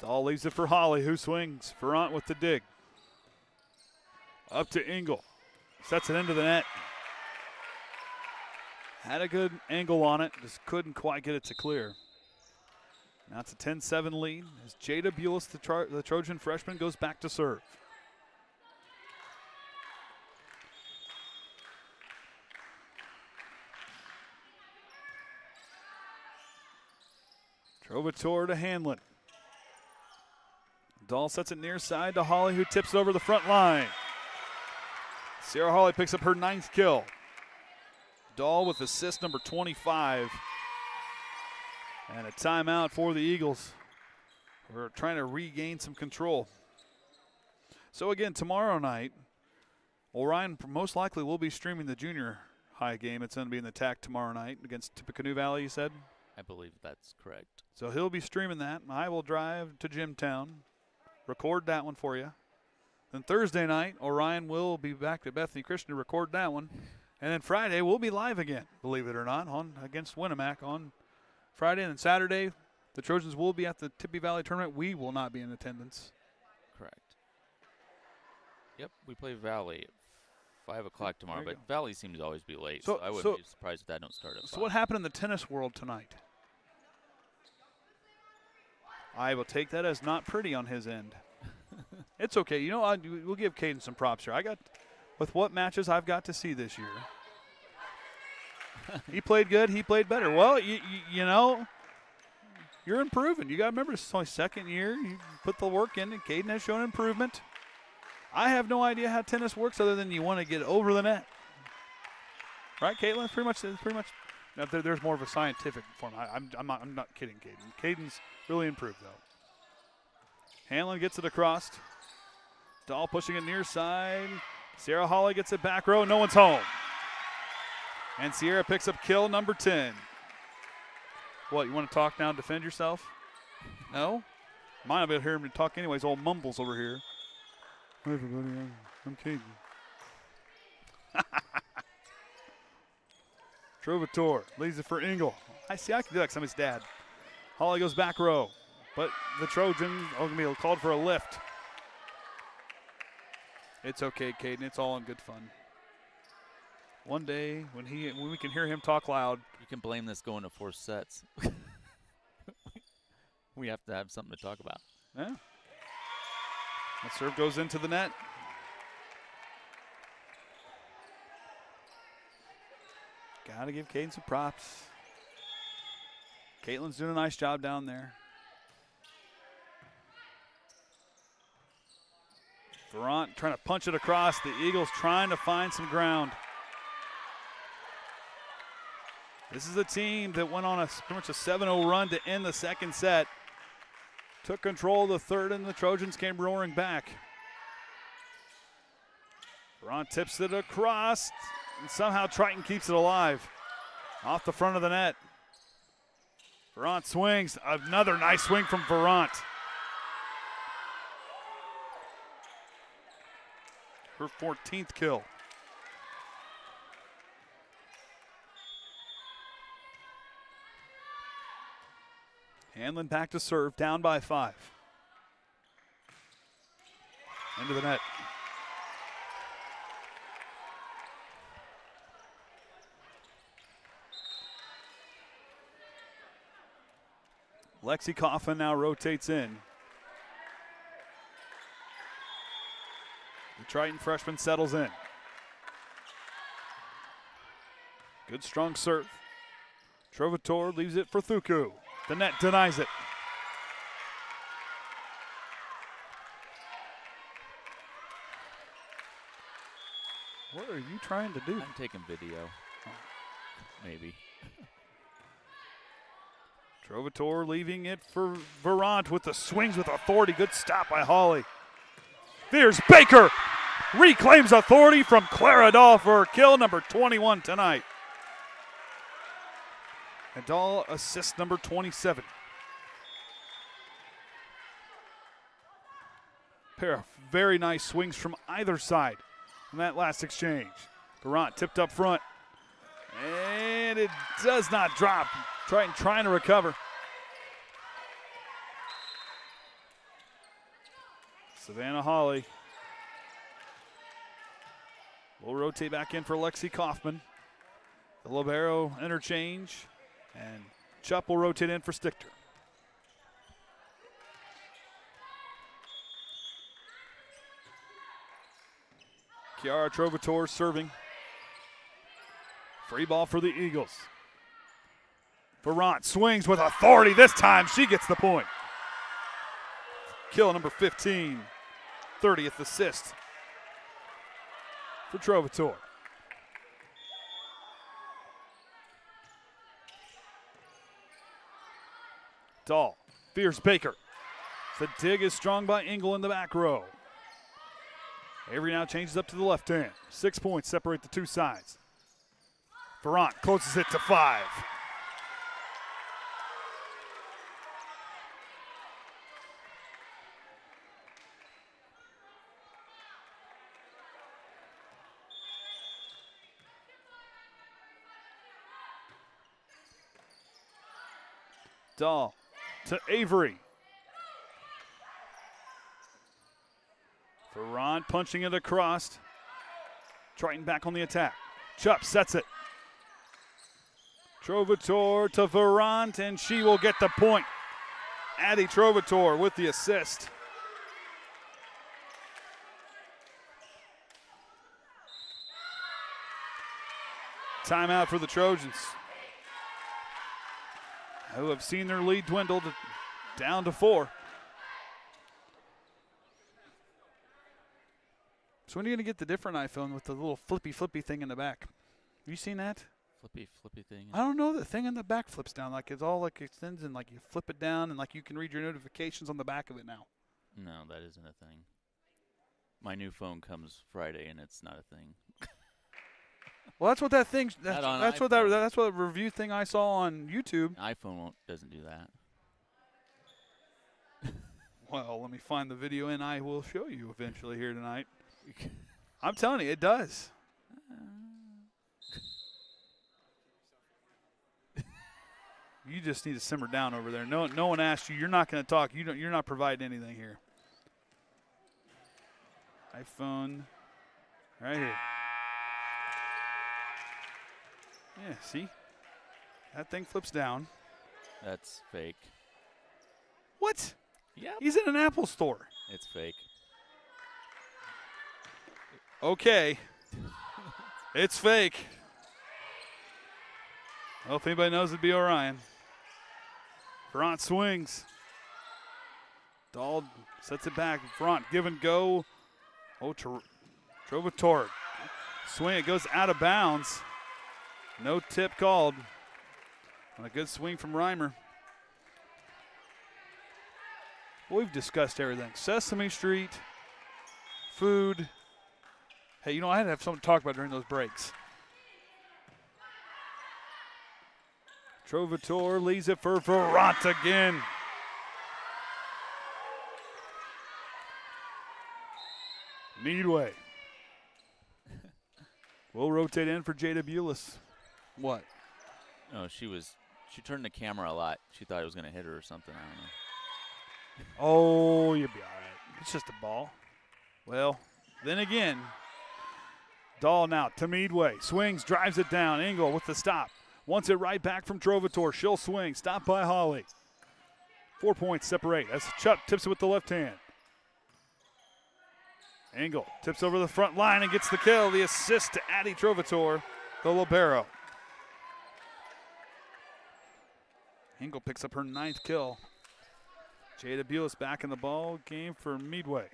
S1: Dahl leaves it for Holly, who swings. Ferrant with the dig. Up to Engel. Sets it into the net. Had a good angle on it, just couldn't quite get it to clear. Now it's a 10-7 lead as Jada Bulis, the Trojan freshman, goes back to serve. Trovatore to Hanlon. Dahl sets it near side to Holly, who tips it over the front line. Sierra Holly picks up her 9th kill. Dahl with assist number 25. And a timeout for the Eagles. We're trying to regain some control. So again, tomorrow night, Orion most likely will be streaming the junior high game. It's going to be in the TAC tomorrow night against Tippecanoe Valley, you said?
S2: I believe that's correct.
S1: So he'll be streaming that. I will drive to Jimtown, record that one for you. Then Thursday night, Orion will be back to Bethany Christian to record that one. And then Friday, we'll be live again, believe it or not, against Winnemac on Friday. And then Saturday, the Trojans will be at the Tippy Valley tournament. We will not be in attendance.
S2: Correct. Yep, we play Valley at 5 o'clock tomorrow,
S1: There you
S2: but Valley seems to always be late, so I wouldn't be surprised if that don't start at 5.
S1: So what happened in the tennis world tonight? I will take that as not pretty on his end. It's okay. You know, we'll give Caden some props here. With what matches I've got to see this year. He played good. He played better. Well, you know, you're improving. You got to remember, this is only second year. You put the work in, and Caden has shown improvement. I have no idea how tennis works other than you want to get over the net. Right, Caitlin? Pretty much. Now, there's more of a scientific form. I'm not kidding, Caden. Caden's really improved, though. Hanlon gets it across. Dahl pushing it near side. Sierra Hawley gets it back row. No one's home. And Sierra picks up kill number 10. What, you want to talk now and defend yourself? No? Might not be able to hear him talk anyways. Old mumbles over here. Hi, everybody. I'm Caden. Trovator leaves it for Engel. I can do that because I'm his dad. Hawley goes back row. But the Trojans are going to be called for a lift. It's okay, Caden. It's all in good fun. One day, when we can hear him talk loud.
S2: You can blame this going to 4 sets. We have to have something to talk about.
S1: Yeah. That serve goes into the net. Got to give Caden some props. Caitlin's doing a nice job down there. Durant trying to punch it across. The Eagles trying to find some ground. This is a team that went on pretty much a 7-0 run to end the second set. Took control of the third, and the Trojans came roaring back. Durant tips it across, and somehow Triton keeps it alive. Off the front of the net. Durant swings. Another nice swing from Durant. Her 14th kill. Hanlon back to serve, down by 5. Into the net. Lexi Coffin now rotates in. The Triton freshman settles in. Good strong serve. Trovator leaves it for Thuku. The net denies it. What are you trying to do?
S2: I'm taking video. Maybe.
S1: Trovator leaving it for Verant with the swings with authority. Good stop by Hawley. Here's Baker. Reclaims authority from Clara Dahl for kill number 21 tonight. And Dahl assist number 27. Pair of very nice swings from either side in that last exchange. Durant tipped up front. And it does not drop. Triton trying to recover. Savannah Hawley. We'll rotate back in for Lexi Kaufman. The libero interchange. And Chupp will rotate in for Stichter. Kiara Trovator serving. Free ball for the Eagles. Verant swings with authority. This time she gets the point. Kill number 15. 30th assist for Trovator. Dahl fears Baker. The dig is strong by Engel in the back row. Avery now changes up to the left hand. 6 points separate the two sides. Verant closes it to 5. Dahl to Avery. Ferrand punching it across. Triton back on the attack. Chupp sets it. Trovatore to Ferrand, and she will get the point. Addie Trovatore with the assist. Timeout for the Trojans, who have seen their lead dwindle down to 4. So when are you going to get the different iPhone with the little flippy thing in the back? Have you seen that?
S2: Flippy thing.
S1: I don't know. The thing in the back flips down. Like it's all like extends and like you flip it down and like you can read your notifications on the back of it now.
S2: No, that isn't a thing. My new phone comes Friday and it's not a thing.
S1: Well, that's what that thing. That's what
S2: iPhone.
S1: That's what review thing I saw on YouTube.
S2: iPhone doesn't do that.
S1: Well, let me find the video and I will show you eventually here tonight. I'm telling you, it does. You just need to simmer down over there. No one asked you. You're not going to talk. You're not providing anything here. iPhone, right here. Yeah, see? That thing flips down.
S2: That's fake.
S1: What?
S2: Yep.
S1: He's in an Apple store.
S2: It's fake.
S1: Okay. It's fake. Well, if anybody knows, it'd be Orion. Front swings. Dahl sets it back. Front, give and go. Oh, Trovatore. Swing, it goes out of bounds. No tip called. On a good swing from Reimer. Well, we've discussed everything. Sesame Street, food. Hey, you know, I had to have something to talk about during those breaks. Trovatore leaves it for Verrant again. Meadway. We'll rotate in for Jada Bulis. What?
S2: No, she turned the camera a lot. She thought it was going to hit her or something. I don't know.
S1: Oh, you'll be all right. It's just a ball. Well, then again, Dahl now to Meadway. Swings, drives it down. Engel with the stop. Wants it right back from Trovatore. She'll swing. Stopped by Holly. 4 points separate as Chupp tips it with the left hand. Engel tips over the front line and gets the kill. The assist to Addie Trovatore, the libero. Engel picks up her 9th kill. Jada Bulis back in the ball game for Meadway.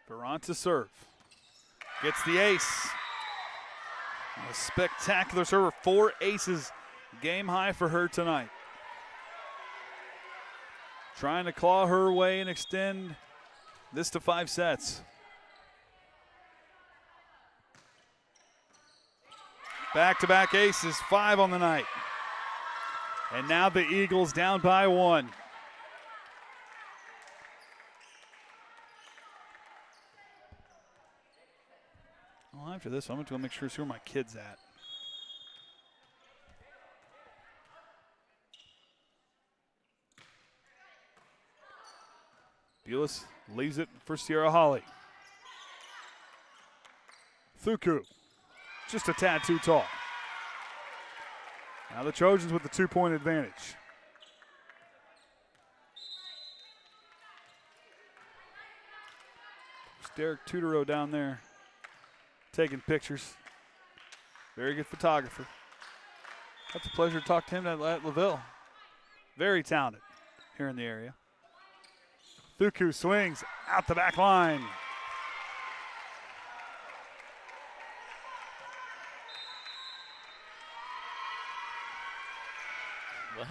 S1: Verrant to serve. Gets the ace. A spectacular server. 4 aces. Game high for her tonight. Trying to claw her way and extend this to 5 sets. Back-to-back aces, 5 on the night. And now the Eagles down by 1. Well, after this, I'm going to go make sure where my kid's at. Bulis leaves it for Sierra Holly. Thuku, just a tad too tall. Now the Trojans with the 2-point advantage. There's Derek Tutoro down there taking pictures. Very good photographer. That's a pleasure to talk to him at LaVille. Very talented here in the area. Thuku swings out the back line.
S2: What?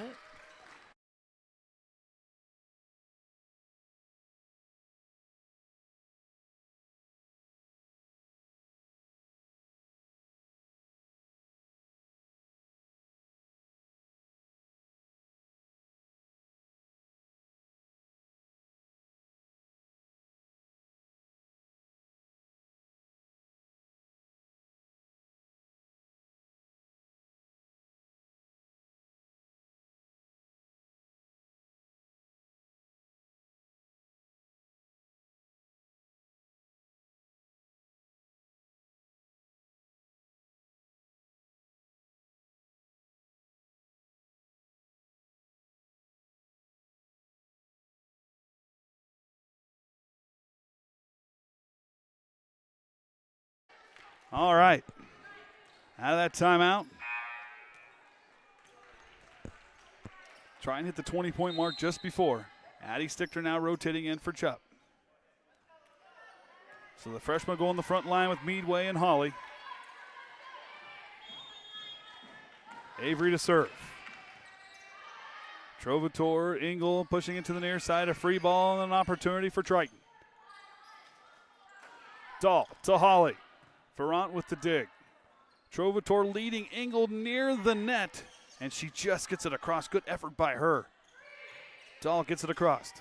S1: All right. Out of that timeout. Try and hit the 20-point mark just before. Addie Stichter now rotating in for Chubb. So the freshmen go on the front line with Meadway and Holly. Avery to serve. Trovatore, Engel pushing it to the near side. A free ball and an opportunity for Triton. Dahl to Holly. Ferrant with the dig. Trovatore leading Engel near the net, and she just gets it across. Good effort by her. Dahl gets it across.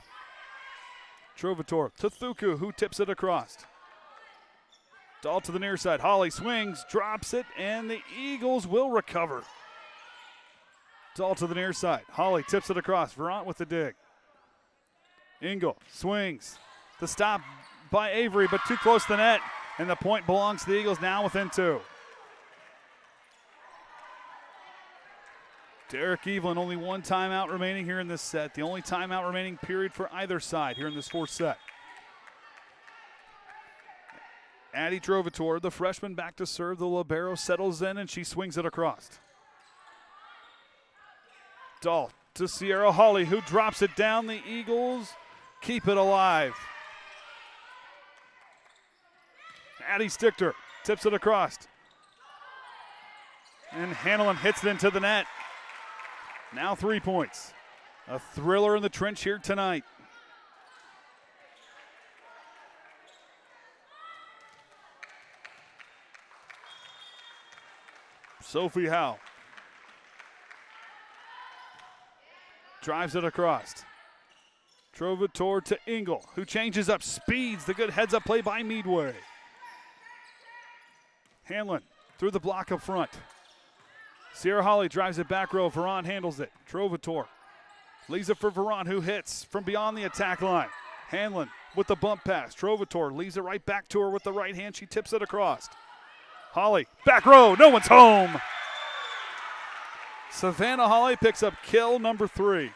S1: Trovatore to Thuku, who tips it across. Dahl to the near side. Holly swings, drops it, and the Eagles will recover. Dahl to the near side. Holly tips it across. Verant with the dig. Engel swings. The stop by Avery, but too close to the net, and the point belongs to the Eagles now within 2. Derek Evelyn, only one timeout remaining here in this set. The only timeout remaining period for either side here in this 4th set. Addie Trovatore, the freshman, back to serve. The libero settles in, and she swings it across. Dahl to Sierra Holly, who drops it down. The Eagles keep it alive. Addie Stichter tips it across. And Hanlon hits it into the net. Now 3 points. A thriller in the trench here tonight. Sophie Howe drives it across. Trovatore to Engel, who changes up speeds. The good heads-up play by Meadway. Hanlon through the block up front. Sierra Holly drives it back row. Veron handles it. Trovatore leaves it for Veron, who hits from beyond the attack line. Hanlon with the bump pass. Trovatore leaves it right back to her with the right hand. She tips it across. Holly, back row. No one's home. Savannah Holly picks up kill number 3.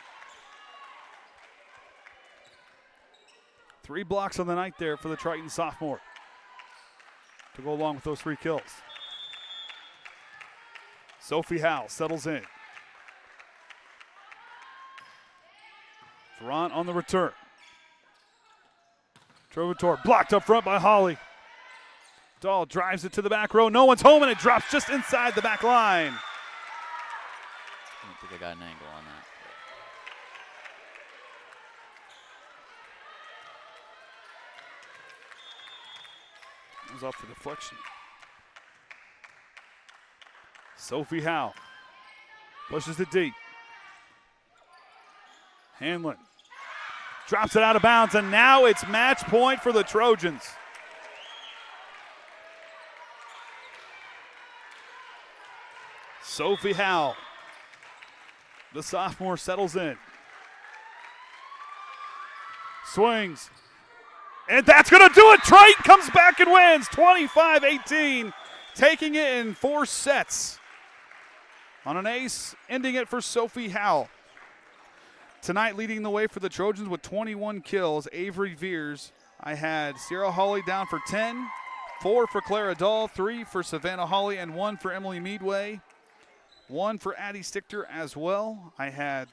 S1: 3 blocks on the night there for the Triton sophomore to go along with those 3 kills. Sophie Howe settles in. Ferrant on the return. Trovatore blocked up front by Holly. Dahl drives it to the back row. No one's home, and it drops just inside the back line.
S2: I don't think I got an angle on that.
S1: It was off the deflection. Sophie Howe pushes it deep. Hanlon drops it out of bounds, and now it's match point for the Trojans. Sophie Howe, the sophomore, settles in. Swings. And that's going to do it. Triton comes back and wins 25-18, taking it in 4 sets. On an ace, ending it for Sophie Howe. Tonight leading the way for the Trojans with 21 kills, Avery Veers. I had Sierra Holly down for 10, 4 for Clara Dahl, 3 for Savannah Holly, and 1 for Emily Meadway. 1 for Addie Stichter as well. I had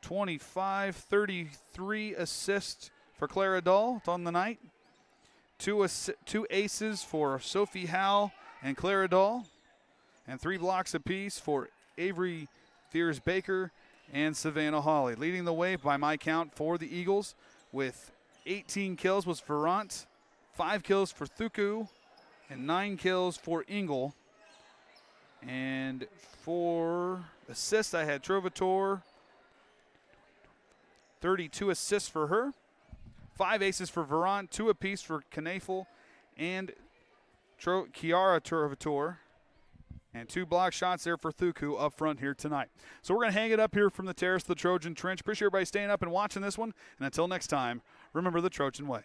S1: 25, 33 assists for Clara Dahl on the night. 2 aces for Sophie Howe and Clara Dahl. And 3 blocks apiece for Avery Veers Baker and Savannah Holly. Leading the way by my count for the Eagles with 18 kills was Ferrant, 5 kills for Thuku, and 9 kills for Engel. And for assists, I had Trovatore, 32 assists for her, 5 aces for Veron, 2 apiece for Knafel and Kiara Trovatore, and 2 block shots there for Thuku up front here tonight. So we're going to hang it up here from the terrace of the Trojan Trench. Appreciate everybody staying up and watching this one. And until next time, remember the Trojan way.